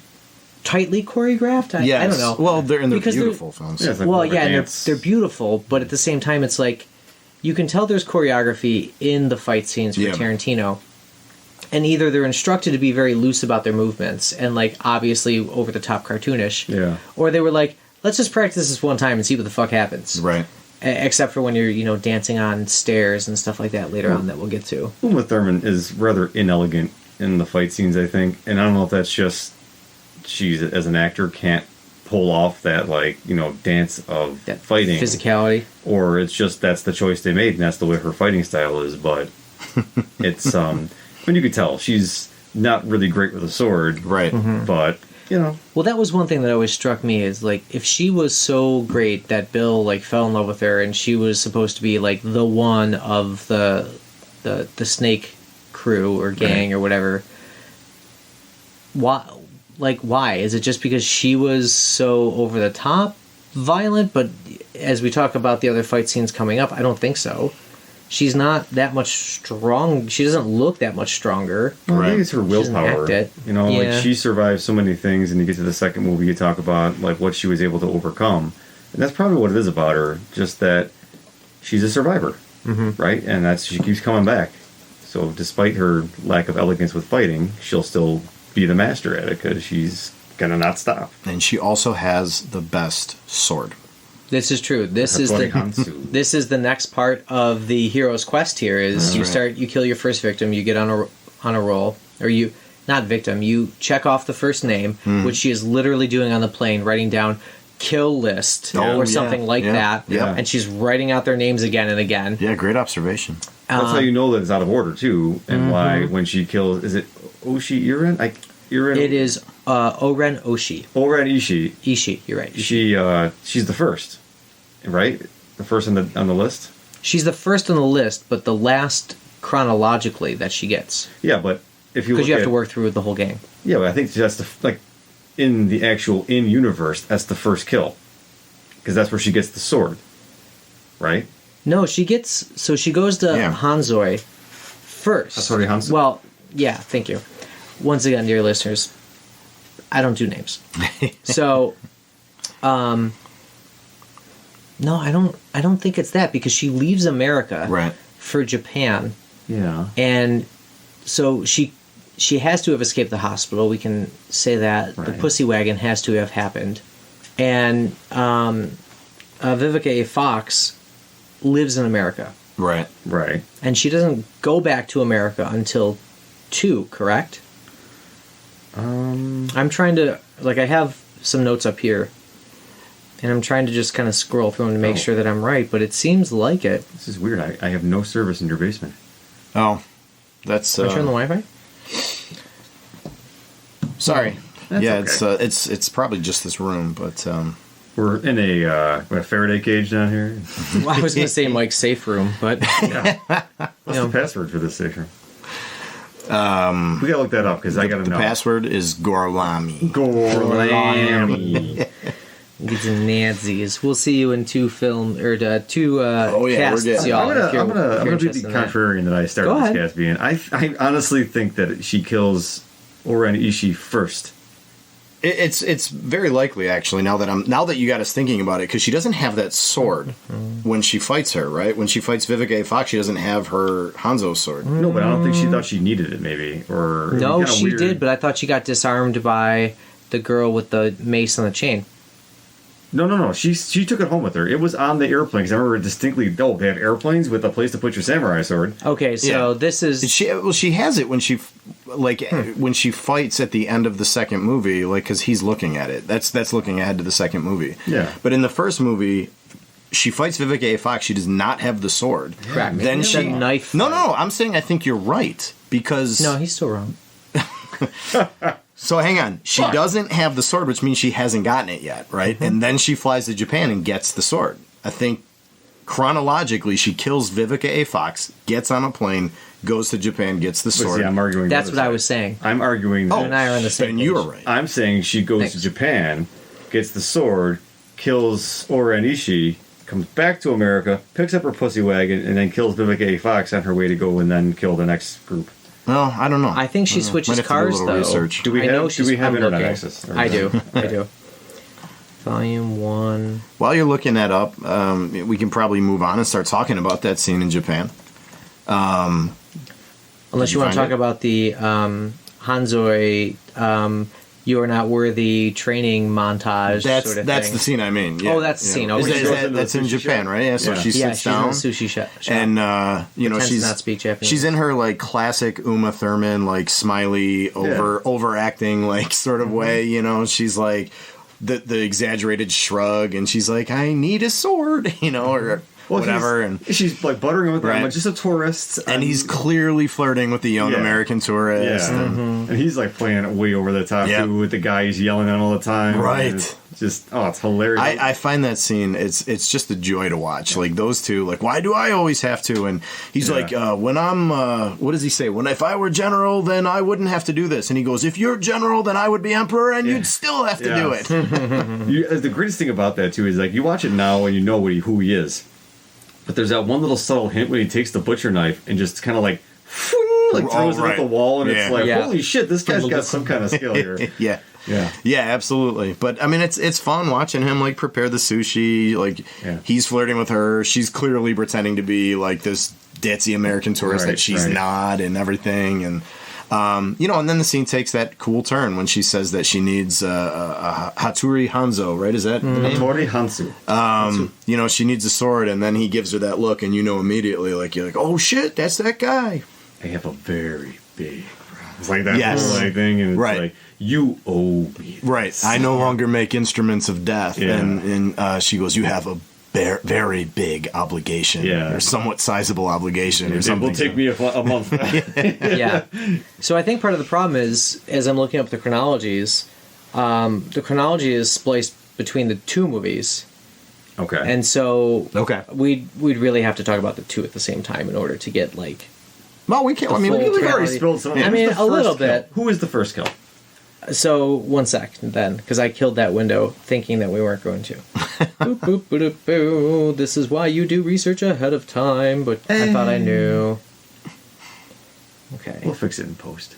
Tightly choreographed? I don't know. Well, they're beautiful films. Yeah, and they're beautiful, but at the same time, it's like, you can tell there's choreography in the fight scenes for Tarantino. And either they're instructed to be very loose about their movements and, like, obviously over-the-top cartoonish. Yeah. Or they were like, let's just practice this one time and see what the fuck happens. Right. Except for when you're, dancing on stairs and stuff like that later on that we'll get to. Uma Thurman is rather inelegant in the fight scenes, I think. And I don't know if that's just she, as an actor, can't pull off that, dance of that fighting. Physicality. Or it's just that's the choice they made and that's the way her fighting style is. But it's... I mean, you could tell she's not really great with a sword, right? But Well, that was one thing that always struck me is like if she was so great that Bill fell in love with her and she was supposed to be like the one of the Snake crew or gang or whatever. Why? Why is it just because she was so over the top violent? But as we talk about the other fight scenes coming up, I don't think so. She's not that much strong. She doesn't look that much stronger. Well, I think it's her willpower. She survived so many things, and you get to the second movie, you talk about what she was able to overcome, and that's probably what it is about her. Just that she's a survivor, right? And she keeps coming back. So, despite her lack of elegance with fighting, she'll still be the master at it because she's gonna not stop. And she also has the best sword. This is true. This is the next part of the hero's quest here is you kill your first victim, you get on a roll, or you check off the first name, which she is literally doing on the plane, writing down kill list or something like that. Yeah. And she's writing out their names again and again. Yeah, great observation. That's how you know that it's out of order too, and why when she kills, is it Oshi Irin? It is Oren Oshi. Oren Ishii. Ishii, you're right. She's the first, right? The first on the list? She's the first on the list, but the last chronologically that she gets. Yeah, but if you because you have to work through with the whole gang. Yeah, but I think that's in the actual in-universe, that's the first kill. Because that's where she gets the sword. Right? No, she goes to Hanzoi first. Hattori Hanzo? Well, yeah, thank you. Once again, dear listeners, I don't do names. So, no, I don't think it's that because she leaves America for Japan. Yeah. And so she has to have escaped the hospital. We can say that. Right. The pussy wagon has to have happened. And Vivica A. Fox lives in America. Right. Right. And she doesn't go back to America until 2, correct? I'm trying to... I have some notes up here. And I'm trying to just kind of scroll through them to make sure that I'm right, but it seems like it. This is weird. I have no service in your basement. Oh, that's. Can I turn the Wi-Fi? Sorry. That's Yeah, okay. it's probably just this room, but We're in a Faraday cage down here. Well, I was going to say Mike's safe room, but Yeah. What's the password for this safe room? We gotta look that up because I gotta the know. password is Gorlami. Gorlami. these are Nazis. We'll see you in two two Oh, yeah, we're casts, getting- y'all. I'm if you're gonna be interested the in that. contrarian that I started Go this ahead. cast being. I honestly think that she kills Oren Ishii first. It's very likely actually now that you got us thinking about it, because she doesn't have that sword when she fights her, right? When she fights Vivica A. Fox, she doesn't have her Hanzo sword. No, but I don't think she thought she needed it. Maybe or it No, was kinda she weird. did, but I thought she got disarmed by the girl with the mace on the chain. No. She took it home with her. It was on the airplane. 'Cause I remember distinctly. Oh, they have airplanes with a place to put your samurai sword. Okay, so Yeah. this is... She has it when she when she fights at the end of the second movie, like, because he's looking at it. That's looking ahead to the second movie. Yeah. But in the first movie, she fights Vivica A. Fox. She does not have the sword. Correct. Then The she knife No, fight. no. I'm saying I think you're right because No, he's still wrong. So hang on. She doesn't have the sword, which means she hasn't gotten it yet, right? Mm-hmm. And then she flies to Japan and gets the sword. I think chronologically, she kills Vivica A. Fox, gets on a plane, goes to Japan, gets the But sword. see, I'm arguing. the That's other what I side. was saying. I'm arguing. Oh, that and I are on the same then page. you're right. I'm saying she goes Thanks. to Japan, gets the sword, kills Oren Ishii, comes back to America, picks up her pussy wagon, and then kills Vivica A. Fox on her way to go and then kill the next group. Well, I don't know. I think she Might switches have to do a cars, little though. research. Do we I have- know do she's we have I'm internet looking. access? Or I no? do. I do. Volume 1. While you're looking that up, we can probably move on and start talking about that scene in Japan. Unless Did you you want to find talk it? about the Hanzoi, you are not worthy training montage That's sort of that's thing. the scene I mean. Yeah, Oh, that's the yeah. scene. Is Okay. that- She goes into that's the in sushi Japan, shop. right? Yeah. So Yeah. she Yeah, sits she's down. in a sushi shop. And you know Pretends to she's not speak Japanese. she's in her like classic Uma Thurman like smiley overacting like sort of way. You know, she's like the exaggerated shrug, and she's like, "I need a sword," you know, or whatever. And she's like buttering him with that. Right. I'm just a tourist. and he's clearly flirting with the young Yeah. American tourist. yeah, And and he's like playing it way over the top Yeah. too with the guy he's yelling at all the time. Right. And it's just it's hilarious. I find that scene it's just a joy to watch. Like those two, like why do I always have to? And he's Yeah. like, when I'm what does he say? When if I were general, then I wouldn't have to do this. And he goes, if you're general, then I would be emperor, and you'd still have to do Yes. it. The greatest thing about that too is like you watch it now and you know who he is, but there's that one little subtle hint when he takes the butcher knife and just kind of like throws it right. at the wall, and Yeah. it's like, Yeah. holy shit, this guy's got some kind of skill here. Yeah. Yeah. Yeah, absolutely. But I mean, it's fun watching him like prepare the sushi. Like Yeah. he's flirting with her. She's clearly pretending to be like this ditzy American tourist Right, that she's right. not, and everything. And you know, and then the scene takes that cool turn when she says that she needs a Hattori Hanzo. Right? Is that the name? Hattori Hanzo. You know, she needs a sword, and then he gives her that look, and you know immediately, like you're like, oh shit, that's that guy. I have a very big. It's like that Yes. whole like thing, and it's Right. like you owe me. Right. I no longer make instruments of death. Yeah. And she goes, you have a very big obligation. Yeah. Or somewhat sizable obligation or It something. will take me a month. Yeah. So I think part of the problem is, as I'm looking up the chronologies, the chronology is spliced between the two movies. Okay. And so Okay. we'd really have to talk about the two at the same time in order to get like... Well, we can't. I mean, full we We've can, already reality. spilled some. I Who's mean, the a first little kill? bit. Who is the first kill? So, 1 sec then, because I killed that window thinking that we weren't going to. Boop, boop, boop, boop, boo. This is why you do research ahead of time, but I thought I knew. Okay, We'll fix it in post.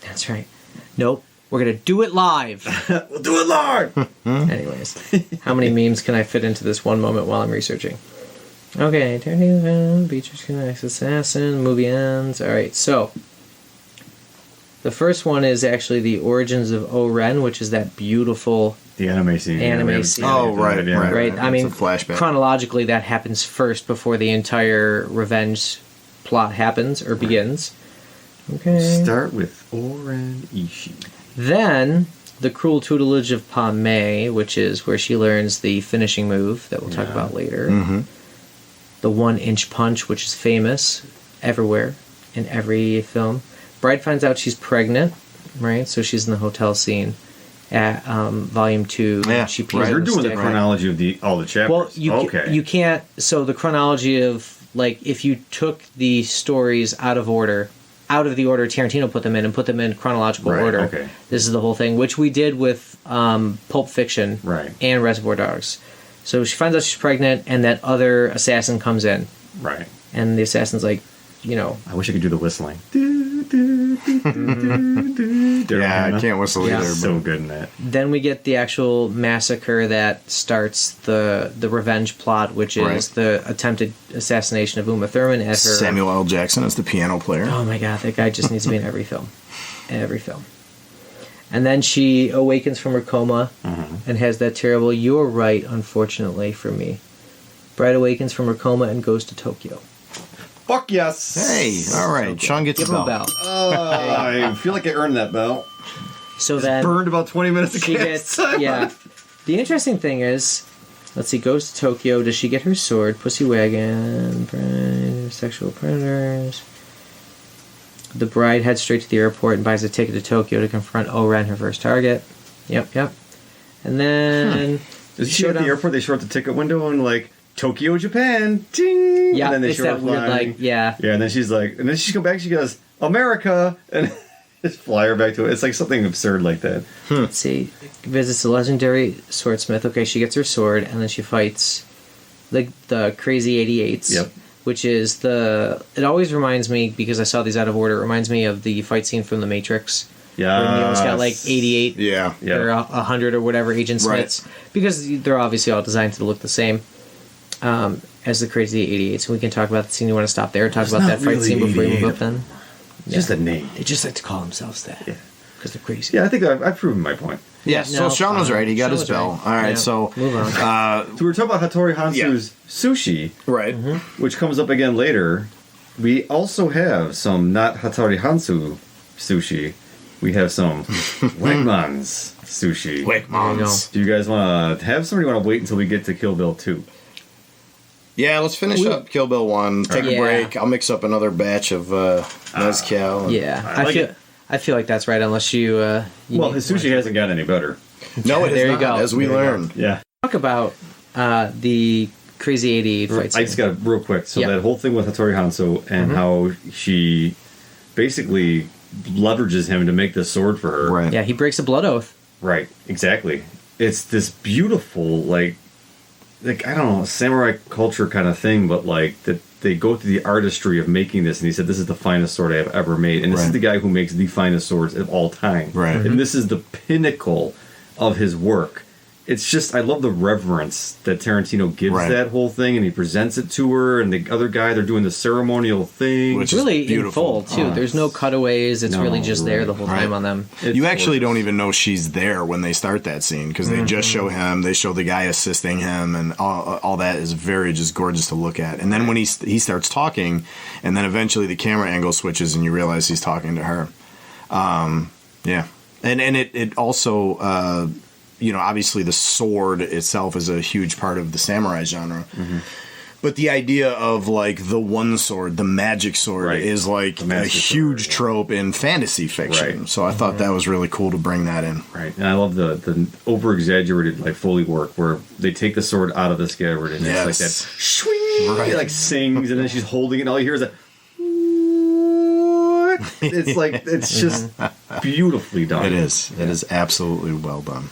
that's right. Nope, we're going to do it live. We'll do it live. Anyways, how many memes can I fit into this one moment while I'm researching? Okay, Tarantino, Beatrice connects assassin, movie ends. Alright, so the first one is actually the origins of O-Ren, which is that beautiful, The anime scene. Anime We haven't scene. seen it Oh, yet, right, yeah. right. right? It's I mean, a flashback. chronologically, that happens first before the entire revenge plot happens or begins. Okay. Start with Oren Ishii. Then the Cruel Tutelage of Pa Mei, which is where she learns the finishing move that we'll talk about later. Mm-hmm. The 1-inch punch, which is famous everywhere in every film. Bride finds out she's pregnant, right? So she's in the hotel scene at volume 2. Yeah, she pees right. on You're the doing the stick. chronology of all the chapters. Well, you can't. So the chronology of, like, if you took the stories out of the order Tarantino put them in, and put them in chronological Right, order. okay. This is the whole thing, which we did with Pulp Fiction Right. and Reservoir Dogs. So she finds out she's pregnant, and that other assassin comes in, Right. and the assassin's like, you know, I wish I could do the whistling. Yeah, I can't whistle Yeah. either. So good in that. then we get the actual massacre that starts the revenge plot, which is Right. the attempted assassination of Uma Thurman at her. Samuel L. Jackson is the piano player. Oh my god, that guy just needs to be in every film. Every film. And then she awakens from her coma and has that terrible, "You're right, unfortunately for me." Bride awakens from her coma and goes to Tokyo. Fuck yes. Hey, all right. Sean gets Give a him a bell. bell. I feel like I earned that bell. So then Burned about 20 minutes she ago. gets, yeah. The interesting thing is, let's see, goes to Tokyo. Does she get her sword? Pussy wagon, bride, sexual predators. The bride heads straight to the airport and buys a ticket to Tokyo to confront Oren, her first target. Yep. And then... Does she at the airport? They show up the ticket window and like Tokyo, Japan, ting. Yeah, and then they it's show that her weird, flying. like, yeah. Yeah, and then she's like, and then she come back. She goes, America, and just fly her back to it. It's like something absurd like that. Let's see. Visits the legendary swordsmith. Okay, she gets her sword, and then she fights the crazy 88s. Yep. Which is it always reminds me, because I saw these out of order, it reminds me of the fight scene from The Matrix. Yeah, Where Neo's got like 88 Yeah. or 100 or whatever Agent Right. Smiths. Because they're obviously all designed to look the same as the crazy 88s. We can talk about the scene. You want to stop there and talk about not that fight really scene before we move 88. up then? Just a name. They just like to call themselves that. Yeah. Because they're crazy. Yeah, I think I've proven my point. Yeah, No, so Sean was right. He got Sean his was bell. right. All right, Yeah. so Move on. So we were talking about Hattori Hanzo's sushi, right. which comes up again later. We also have some not Hattori Hanzo sushi. We have some Wegmans sushi. Wickmans. Do you guys want to have somebody want to wait until we get to Kill Bill 2? Yeah, let's finish up Kill Bill 1. Take a Yeah. break. I'll mix up another batch of mezcal. Yeah, I like it. I feel like that's right, unless you. You Well, need- his sushi hasn't gotten any better. No, it is There you not, go. as we There you go. learned. Yeah. Talk about the crazy 88 fight I scene. just got to real quick. So Yeah. that whole thing with Hattori Hanzo and how she basically leverages him to make this sword for her. Right. Yeah, he breaks a blood oath. Right. Exactly. It's this beautiful, like I don't know, samurai culture kind of thing, but like that they go through the artistry of making this, and he said this is the finest sword I have ever made, and this is Right. the guy who makes the finest swords of all time. Right. And this is the pinnacle of his work. It's just, I love the reverence that Tarantino gives Right. that whole thing, and he presents it to her, and the other guy, they're doing the ceremonial thing. Which It's is really in beautiful. full, too. Oh, There's no cutaways. It's no, really just there right, the whole right. time on them. It's You actually gorgeous. don't even know she's there when they start that scene because they just show him, they show the guy assisting him, and all that is very just gorgeous to look at. And then when he starts talking, and then eventually the camera angle switches and you realize he's talking to her. Yeah, and it also obviously the sword itself is a huge part of the samurai genre. But the idea of like the one sword, the magic sword, Right. is like The a master sword, huge yeah. trope in fantasy fiction. Right. So I thought that was really cool to bring that in. Right, and I love the over exaggerated like Foley work where they take the sword out of the scabbard and it's like that Yes. swing, Right. it like sings, and then she's holding it, and all you hear is that. It's like it's just beautifully done. It is. It is absolutely well done.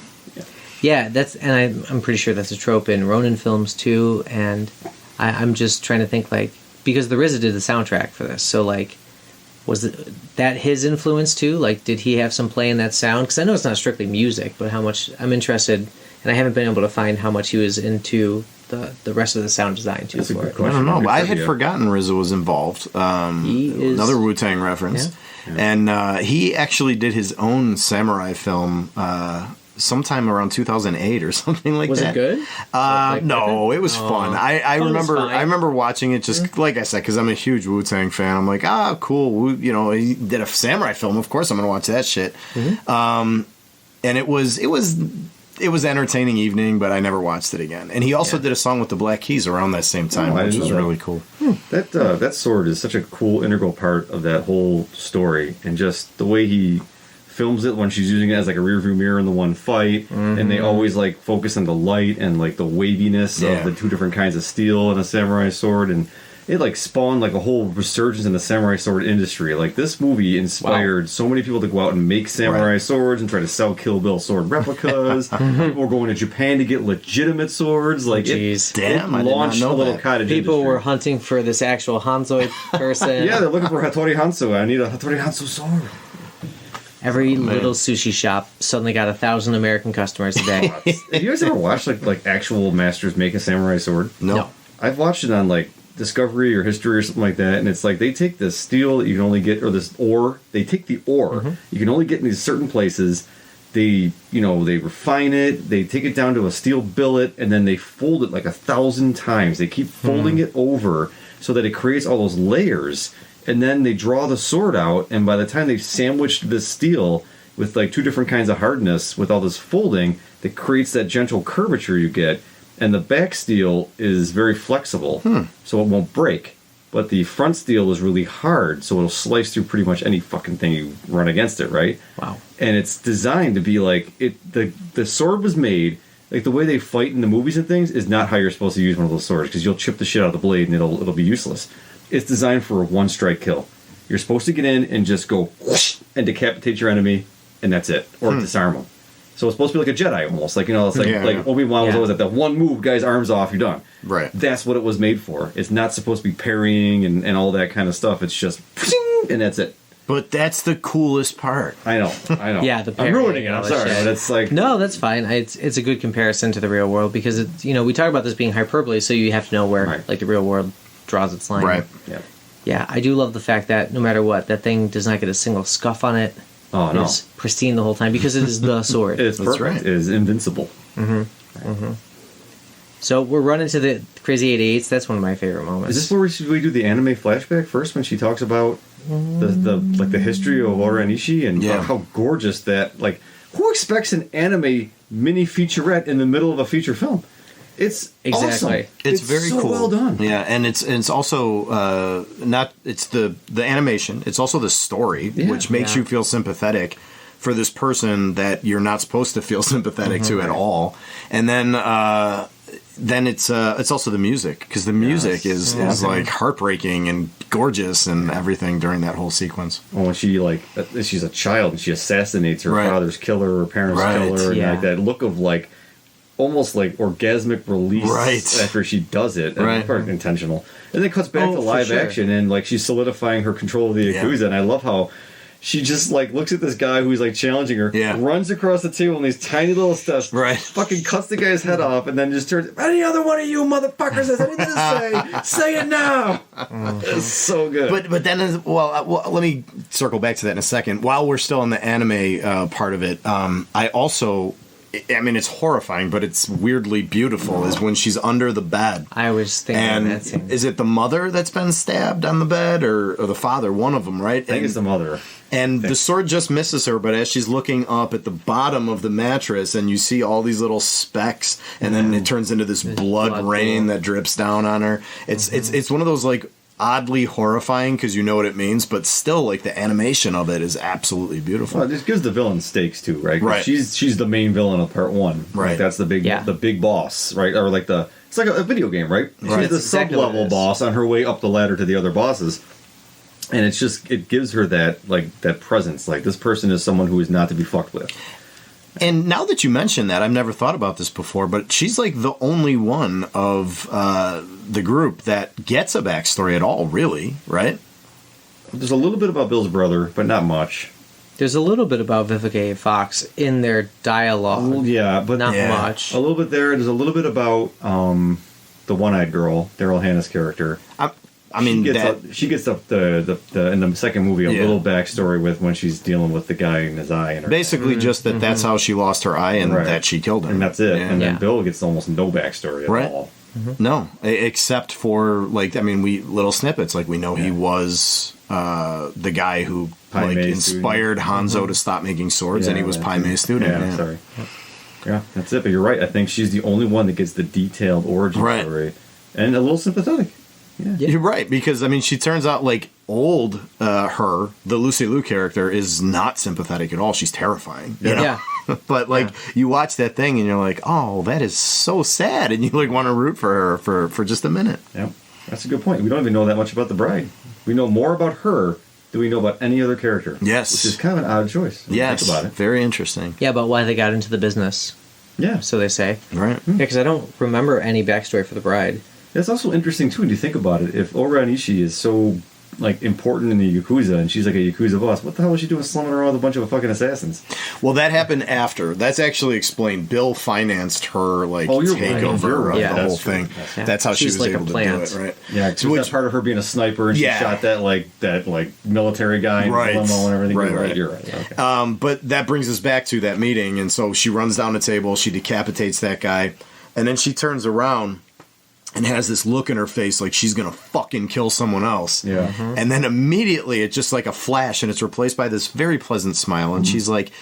Yeah, I'm pretty sure that's a trope in Ronin films, too. And I'm just trying to think, like, because the RZA did the soundtrack for this. So, like, was that his influence, too? Like, did he have some play in that sound? Because I know it's not strictly music, but how much I'm interested, and I haven't been able to find how much he was into the rest of the sound design, too, That's a for good it. question. I don't know. Good I had trivia. forgotten RZA was involved. He is- Another Wu-Tang reference. And he actually did his own samurai film sometime around 2008 or something like Was that. it good? No, it was fun. I was remember fine. I remember watching it just like I said because I'm a huge Wu-Tang fan. I'm like, cool. He did a samurai film. Of course, I'm gonna watch that shit. and it was entertaining evening, but I never watched it again. And he also did a song with the Black Keys around that same time, which was really cool. That sword is such a cool integral part of that whole story, and just the way he films it when she's using it as like a rearview mirror in the one fight, and they always like focus on the light and like the waviness of the two different kinds of steel in a samurai sword, and it like spawned like a whole resurgence in the samurai sword industry. Like this movie inspired so many people to go out and make samurai swords and try to sell Kill Bill sword replicas. People were going to Japan to get legitimate swords. Like it launched a little cottage People industry. were hunting for this actual Hanzo person. Yeah, they're looking for Hattori Hanzo. I need a Hattori Hanzo sword. Every little sushi shop suddenly got 1,000 American customers a day. Have you guys ever watched like actual masters make a samurai sword? No. I've watched it on like Discovery or History or something like that, and it's like they take the steel that you can only get, or this ore. They take the ore you can only get in these certain places. They refine it. They take it down to a steel billet, and then they fold it like 1,000 times. They keep folding it over so that it creates all those layers. And then they draw the sword out, and by the time they've sandwiched this steel with like two different kinds of hardness with all this folding, that creates that gentle curvature you get. And the back steel is very flexible, so it won't break. But the front steel is really hard, so it'll slice through pretty much any fucking thing you run against it, right? Wow. And it's designed to be like, the sword was made, like the way they fight in the movies and things is not how you're supposed to use one of those swords, because you'll chip the shit out of the blade and it'll be useless. It's designed for a one-strike kill. You're supposed to get in and just go whoosh and decapitate your enemy, and that's it. Or disarm them. So it's supposed to be like a Jedi almost. Like, it's like Obi-Wan was always at that one move, guy's arms off, you're done. Right. That's what it was made for. It's not supposed to be parrying and all that kind of stuff. It's just and that's it. But that's the coolest part. I know. Yeah, I'm ruining it. I'm sorry, but it's like... No, that's fine. It's a good comparison to the real world, because it's, we talk about this being hyperbole, so you have to know where like the real world draws its line. Right. Yeah. Yeah, I do love the fact that no matter what, that thing does not get a single scuff on it. Oh, no. It's pristine the whole time because it is the sword. It's perfect. right. It is invincible. So we're running to the Crazy 88s. That's one of my favorite moments. Is this where we do the anime flashback first, when she talks about the history of Ora Nishi and how gorgeous that, like, who expects an anime mini featurette in the middle of a feature film? It's Exactly. awesome. It's very so cool. well done. Yeah, and it's also it's the animation. It's also the story, which makes you feel sympathetic for this person that you're not supposed to feel sympathetic to at all. And then it's also the music, because the music is like heartbreaking and gorgeous and everything during that whole sequence. Well, when she's a child and she assassinates her father's killer or parents' killer, and like that look of like almost like orgasmic release after she does it, and it's probably intentional. And then it cuts back to live action, and like she's solidifying her control of the Yakuza, and I love how she just like looks at this guy who's like challenging her, runs across the table in these tiny little steps, fucking cuts the guy's head off, and then just turns, any other one of you motherfuckers has anything to say it now. It's so good. But then, let me circle back to that in a second. While we're still in the anime part of it, I also... I mean, it's horrifying, but it's weirdly beautiful, is when she's under the bed. I was thinking that scene. Is it the mother that's been stabbed on the bed, or the father? One of them, right? I think it's the mother. And the sword just misses her, but as she's looking up at the bottom of the mattress, and you see all these little specks, and then it turns into this blood rain that drips down on her. It's one of those, like, oddly horrifying, because you know what it means, but still, like, the animation of it is absolutely beautiful. Well, it just gives the villain stakes too, right? Right. She's the main villain of part one. Right. Like, that's the big boss, right? Or like it's like a video game, right? She's the exactly sub-level boss on her way up the ladder to the other bosses. And it gives her that presence. Like, this person is someone who is not to be fucked with. And now that you mention that, I've never thought about this before, but she's like the only one of the group that gets a backstory at all, really, right? There's a little bit about Bill's brother, but not much. There's a little bit about Vivica A. Fox in their dialogue. But not much. A little bit there. There's a little bit about the one-eyed girl, Daryl Hannah's character. I mean, she gets the in the second movie a little backstory with when she's dealing with the guy in his eye. And basically just that's how she lost her eye and that she killed him. And that's it. And then Bill gets almost no backstory at all. No, except for like, I mean, little snippets. Like we know he was the guy who like inspired Hanzo to stop making swords, and he was Pai Mei's student. Yeah, sorry. Yeah, that's it. But you're right. I think she's the only one that gets the detailed origin story, and a little sympathetic. Yeah. You're right, because I mean, she turns out like old her, the Lucy Liu character, is not sympathetic at all. She's terrifying. You know? Yeah. But like you watch that thing and you're like, oh, that is so sad, and you like want to root for her for just a minute. Yeah, that's a good point. We don't even know that much about the bride. We know more about her than we know about any other character. Yes, which is kind of an odd choice. Yes, think about it. Very interesting. Yeah, about why they got into the business. Yeah, so they say. Right. Yeah, because I don't remember any backstory for the bride. It's also interesting too when you think about it. If Ora Nishi is so like important in the Yakuza, and she's like a Yakuza boss, what the hell was she doing slumming around with a bunch of fucking assassins? Well, that happened after. That's actually explained. Bill financed her like takeover of the whole thing. That's how she was like able to do it, right? Yeah, so was that part of her being a sniper, and she shot that military guy in the limo and everything. Right. You're right. Okay. But that brings us back to that meeting, and so she runs down the table, she decapitates that guy, and then she turns around and has this look in her face like she's gonna fucking kill someone else. Yeah. And then immediately it's just like a flash, and it's replaced by this very pleasant smile, and she's like,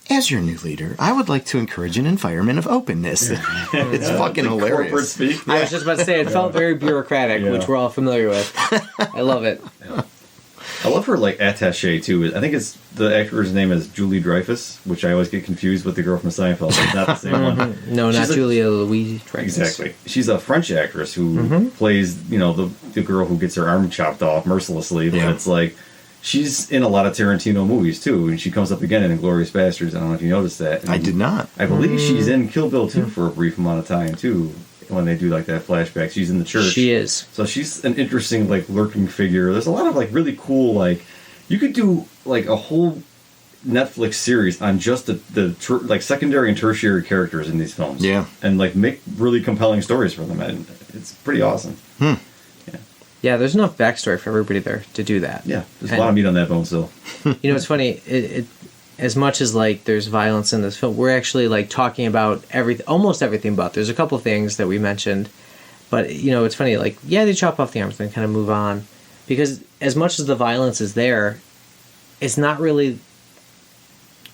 as your new leader, I would like to encourage an environment of openness. It's fucking hilarious. Corporate speak. I was just about to say, it felt very bureaucratic, which we're all familiar with. I love it. I love her like attaché too. I think it's the actor's name is Julie Dreyfus, which I always get confused with the girl from Seinfeld. It's not the same one. No, She's not Julia Louis Dreyfus. Exactly. She's a French actress who plays, the girl who gets her arm chopped off mercilessly. But it's like she's in a lot of Tarantino movies too, and she comes up again in Inglorious Basterds. I don't know if you noticed that. And I did not. I believe she's in Kill Bill 2 for a brief amount of time too. When they do like that flashback, she's in the church. She is. So she's an interesting like lurking figure. There's a lot of like really cool like you could do like a whole Netflix series on just the like secondary and tertiary characters in these films. Yeah, and like make really compelling stories for them, and it's pretty awesome. Yeah, there's enough backstory for everybody there to do that. Yeah, there's a lot of meat on that bone still. You know, it's funny. It as much as like there's violence in this film, we're actually like talking about almost everything. But there's a couple things that we mentioned. But you know, it's funny. Like, yeah, they chop off the arms and kind of move on, because as much as the violence is there, it's not really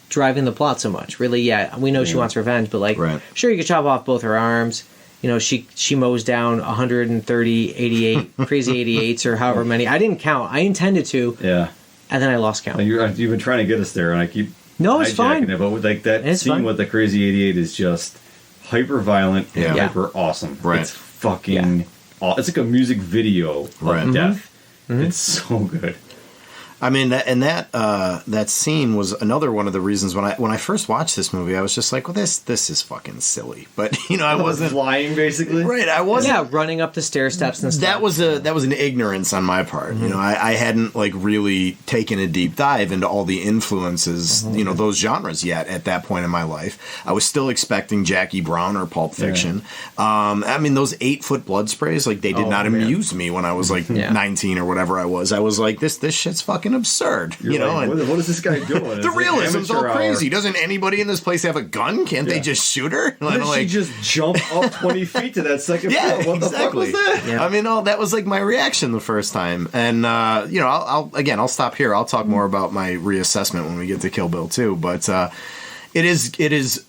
driving the plot so much. Really, yeah, we know she wants revenge, but like, sure, you could chop off both her arms. You know, she mows down 130, 88, crazy 88s or however many. I didn't count. I intended to. Yeah. And then I lost count. You've been trying to get us there, and I keep it's fine. it. But with like that scene with the crazy 88 is just hyper violent and hyper awesome. Right. It's fucking. It's like a music video of death. It's so good. I mean, that scene was another one of the reasons when I first watched this movie, I was just like, well, this is fucking silly. But you know, I wasn't flying basically. Right, I wasn't. Yeah, running up the stair steps and stuff. That was an ignorance on my part. You know, I hadn't like really taken a deep dive into all the influences, you know, those genres yet at that point in my life. I was still expecting Jackie Brown or Pulp Fiction. I mean, those 8-foot blood sprays, like they did not amuse me when I was like 19 or whatever I was. I was like, this shit's fucking absurd. You're you know, like, what is this guy doing? The realism's all crazy. Doesn't anybody in this place have a gun? Can't they just shoot her? Did she just jump up 20 feet to that second floor? What the fuck was that? Yeah. I mean, that was like my reaction the first time. And you know, I'll stop here. I'll talk more about my reassessment when we get to Kill Bill 2. But it is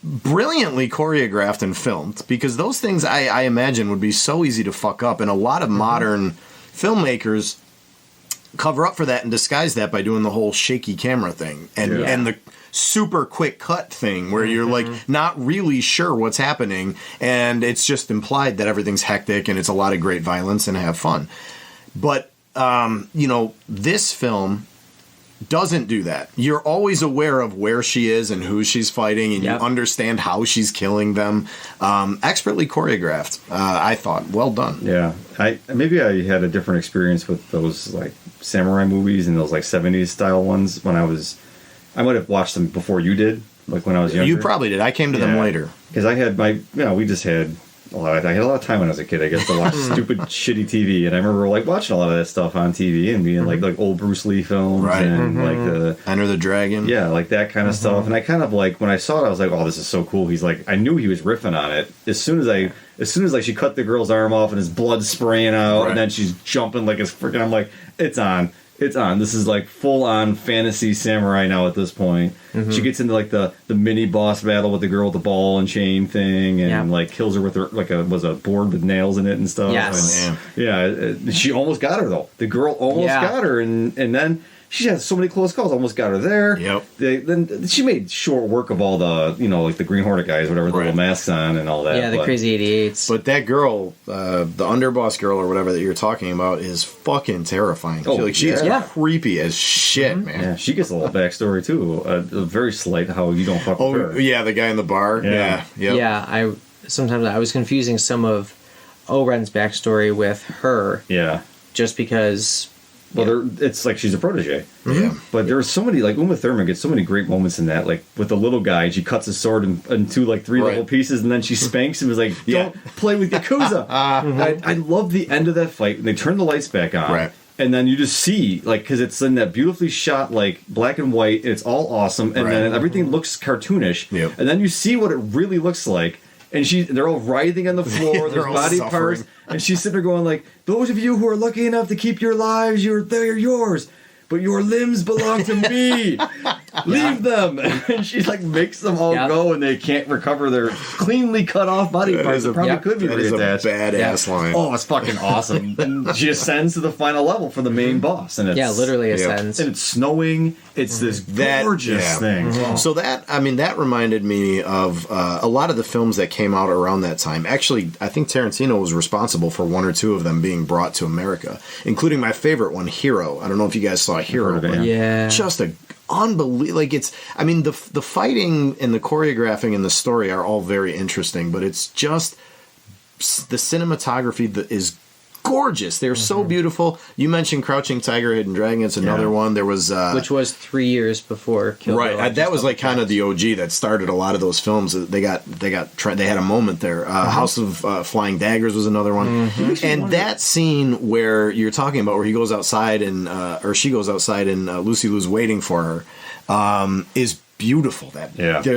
brilliantly choreographed and filmed, because those things I imagine would be so easy to fuck up, and a lot of modern filmmakers cover up for that and disguise that by doing the whole shaky camera thing and the super quick cut thing where you're like not really sure what's happening, and it's just implied that everything's hectic and it's a lot of great violence and have fun. But you know, this film doesn't do that. You're always aware of where she is and who she's fighting, and you understand how she's killing them. Expertly choreographed, I thought. Well done. Yeah, maybe I had a different experience with those like samurai movies and those like 70s style ones when I might have watched them before you did, like when I was younger. You probably did. I came to them later. Because I had we just had I had a lot of time when I was a kid, I guess, to watch stupid, shitty TV, and I remember like watching a lot of that stuff on TV and being like old Bruce Lee films and like the Enter the Dragon, like that kind of stuff. And I kind of like when I saw it, I was like, "Oh, this is so cool." He's like, I knew he was riffing on it as soon as I as soon as like she cut the girl's arm off and his blood spraying out, Right. and then she's jumping like it's freaking. I'm like, it's on. It's on. This is like full on fantasy samurai now at this point. She gets into like the mini boss battle with the girl with the ball and chain thing, and like kills her with her like a board with nails in it and stuff. Yes. And, she almost got her though. The girl almost got her, and then she had so many close calls. Almost got her there. Yep. Then she made short work of all the like the Green Hornet guys, whatever, the little masks on and all that. Yeah, the crazy 88s. But that girl, the underboss girl or whatever that you're talking about, is fucking terrifying. Oh, She's yeah. creepy as shit, man. Yeah, she gets a little backstory too. A very slight how you don't fuck with Oh, her. yeah, the guy in the bar. Yeah. Yep. Yeah, sometimes I was confusing some of Oren's backstory with her Yeah. just because. Well, it's like she's a protege. Yeah. But there's so many, like, Uma Thurman gets so many great moments in that, like, with the little guy, and she cuts his sword into, like, three little pieces, and then she spanks him, and is like, don't play with Yakuza. I love the end of that fight, and they turn the lights back on. Right. And then you just see, like, because it's in that beautifully shot, like, black and white, and it's all awesome, and then everything looks cartoonish. Yep. And then you see what it really looks like, and they're all writhing on the floor, there's all body suffering. parts, and she's sitting there going like, those of you who are lucky enough to keep your lives, they're yours, but your limbs belong to me. Leave them. And she like makes them all go, and they can't recover their cleanly cut off body parts. That probably could be That is a reattached. badass line. Oh, it's fucking awesome. And she ascends to the final level for the main boss, and it's literally ascends. and it's snowing. It's this gorgeous thing. So that reminded me of a lot of the films that came out around that time. Actually, I think Tarantino was responsible for one or two of them being brought to America, including my favorite one, Hero. I don't know if you guys saw Hero. Heard of it, Yeah. Just a unbelievable, like the fighting and the choreographing and the story are all very interesting, but it's just the cinematography that is gorgeous. They're so beautiful. You mentioned Crouching Tiger, Hidden Dragon. It's another one. There was which was 3 years before Kill Bill. right. That was like kind of the OG that started a lot of those films. They had a moment there. House of Flying Daggers was another one. And that scene where you're talking about, where he goes outside and or she goes outside and Lucy Liu's waiting for her, is beautiful.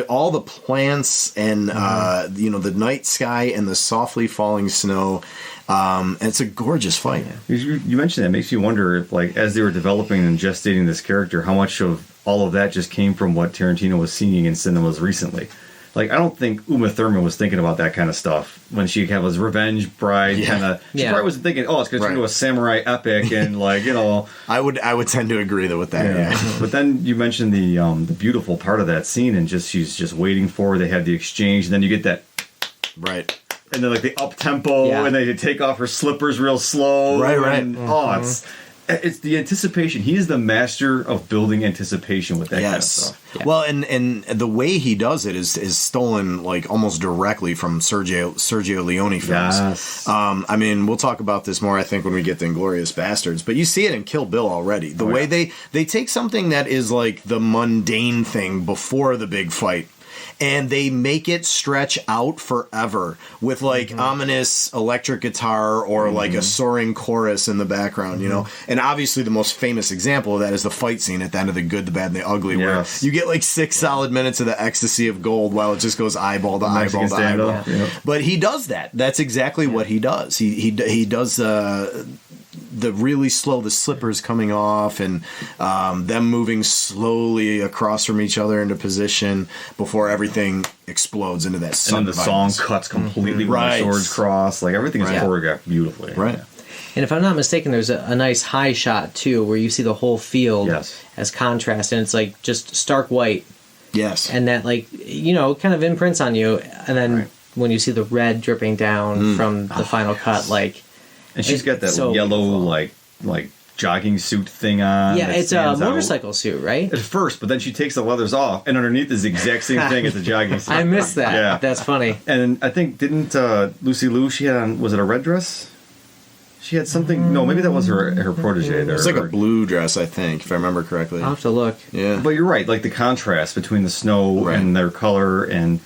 All the plants and the night sky and the softly falling snow. And it's a gorgeous fight. You mentioned that. It makes you wonder if, like, as they were developing and gestating this character, how much of all of that just came from what Tarantino was seeing in cinemas recently. Like, I don't think Uma Thurman was thinking about that kind of stuff when she had his revenge bride kind of. She probably wasn't thinking, oh, it's going to turn into a samurai epic and like I would tend to agree with that. Yeah. But then you mentioned the beautiful part of that scene, and she's just waiting for her. They have the exchange, and then you get that and then like the up tempo, and they take off her slippers real slow. Right. And, it's the anticipation. He is the master of building anticipation with that kind of stuff. Yeah. Well, and the way he does it is stolen like almost directly from Sergio Leone films. Yes. I mean, we'll talk about this more, I think, when we get to Inglorious Basterds. But you see it in Kill Bill already. The way they take something that is like the mundane thing before the big fight, and they make it stretch out forever with like ominous electric guitar or like a soaring chorus in the background, you know? And obviously the most famous example of that is the fight scene at the end of The Good, the Bad, and the Ugly, where you get like 6 solid minutes of the ecstasy of gold while it just goes eyeball to eyeball to eyeball. But he does that. That's exactly what he does. He does the really slow, the slippers coming off, and them moving slowly across from each other into position before everything explodes into that sun. And then the song cuts completely when the swords cross. Like, everything is choreographed beautifully. Right. And if I'm not mistaken, there's a nice high shot, too, where you see the whole field as contrast, and it's like just stark white. Yes. And that, like, kind of imprints on you. And then when you see the red dripping down from the final cut, like... And she's got that yellow, like jogging suit thing on. Yeah, it's a motorcycle suit, right? At first, but then she takes the leathers off, and underneath is the exact same thing as the jogging suit. I missed that. Yeah. That's funny. And I think, didn't Lucy Liu, she had on, was it a red dress? She had something, no, maybe that was her protege there. It's like a blue dress, I think, if I remember correctly. I'll have to look. Yeah. But you're right, like the contrast between the snow and their color, and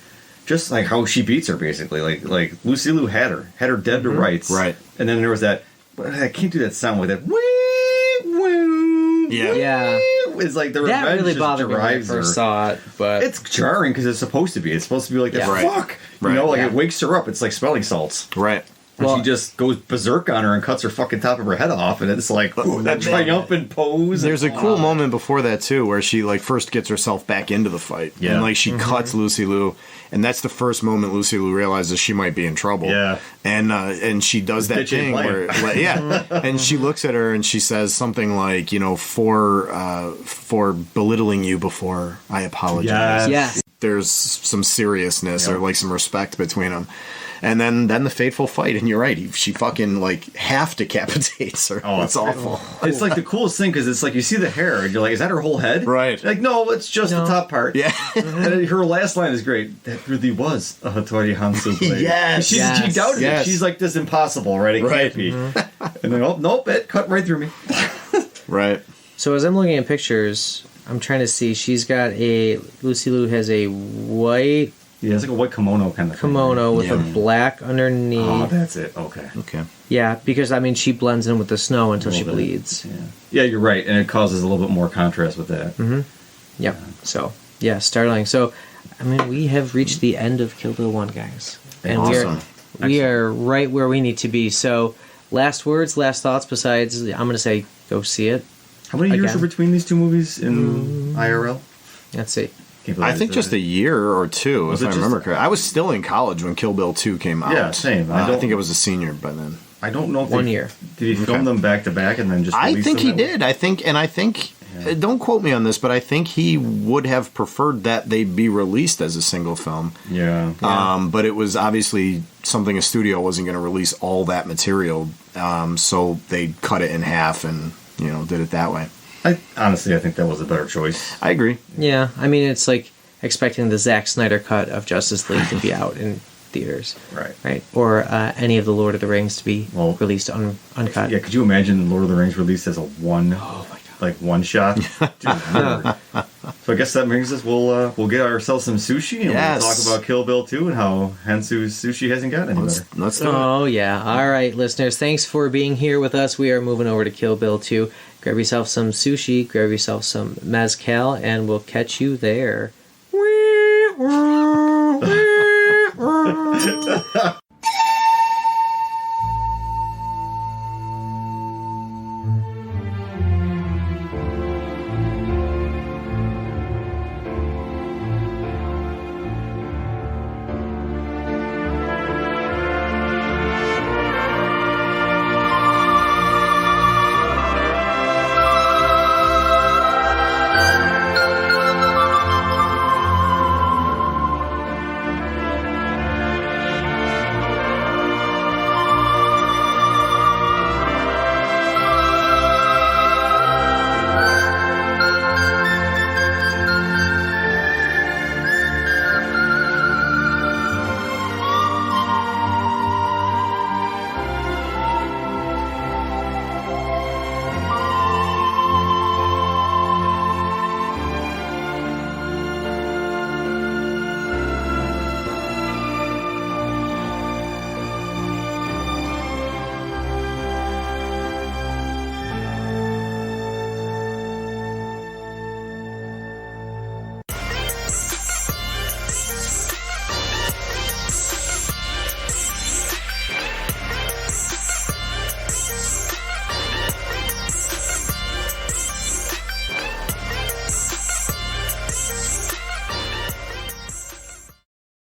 just like how she beats her, basically. Like Lucy Liu had her dead to rights. Right. And then there was that, but I can't do that sound with that. Wee, woo, Yeah. It's like the That revenge really just bothered me when I drives first her. saw it, but It's jarring because it's supposed to be. It's supposed to be like, Yeah. Right. fuck! You Right. know, like Yeah. it wakes her up. It's like smelling salts. Right. And Well- she just goes berserk on her and cuts her fucking top of her head off, and it's like, ooh, that triumphant pose. There's a cool moment before that too, where she like first gets herself back into the fight, Yeah. and like she cuts Lucy Liu, and that's the first moment Lucy Liu realizes she might be in trouble. Yeah. and she does that Bitch ain't thing where, like, yeah, and she looks at her and she says something like, you know, for belittling you before I apologize. Yes. yes. There's some seriousness Yeah. or like some respect between them. And then the fateful fight, and you're right. She fucking like half decapitates her. Oh, it's awful. It's like the coolest thing because it's like you see the hair and you're like, is that her whole head? Right. Like, no, it's just No. the top part. Yeah. And her last line is great. That really was a Hattori Hanzo blade. Yes. She Yes. doubted Yes. it. She's like, this is impossible, right? It Right. can't be. And then, oh, nope, it cut right through me. Right. So as I'm looking at pictures, I'm trying to see. She's got Lucy Liu has a white Yeah, it's like a white kimono kind of kimono with Yeah. a black underneath. thing. Oh, that's it. Okay. Okay. Yeah, because I mean she blends in with the snow until she little bit. bleeds. Yeah, you're right. And it causes a little bit more contrast with that. Yep. So yeah, startling. So I mean we have reached the end of Kill Bill 1, guys, and Awesome. we are right where we need to be. So last words, last thoughts. Besides, I'm going to say go see it. How many years Again. are between these two movies in IRL? Let's see. Can't believe I think it's just a year or two, Was if it I just- remember correctly. I was still in college when Kill Bill 2 came out. Yeah, same. I think I was a senior by then. I don't know if 1 they- year. Did he film Okay. them back to back and then just I release think them he that way? did. I think. Don't quote me on this, but I think he would have preferred that they be released as a single film. Yeah. But it was obviously something a studio wasn't going to release all that material, so they cut it in half and did it that way. Honestly, I think that was a better choice. I agree. Yeah, I mean it's like expecting the Zack Snyder cut of Justice League to be out in theaters, Right. right? Or any of the Lord of the Rings to be Well, released uncut. Yeah, could you imagine Lord of the Rings released as a one shot? Dude, never. So I guess that brings us. We'll get ourselves some sushi and Yes. we'll talk about Kill Bill 2 and how Hensu's sushi hasn't gotten any better. Let's do it. Oh, yeah. All right, listeners. Thanks for being here with us. We are moving over to Kill Bill 2. Grab yourself some sushi, grab yourself some mezcal, and we'll catch you there.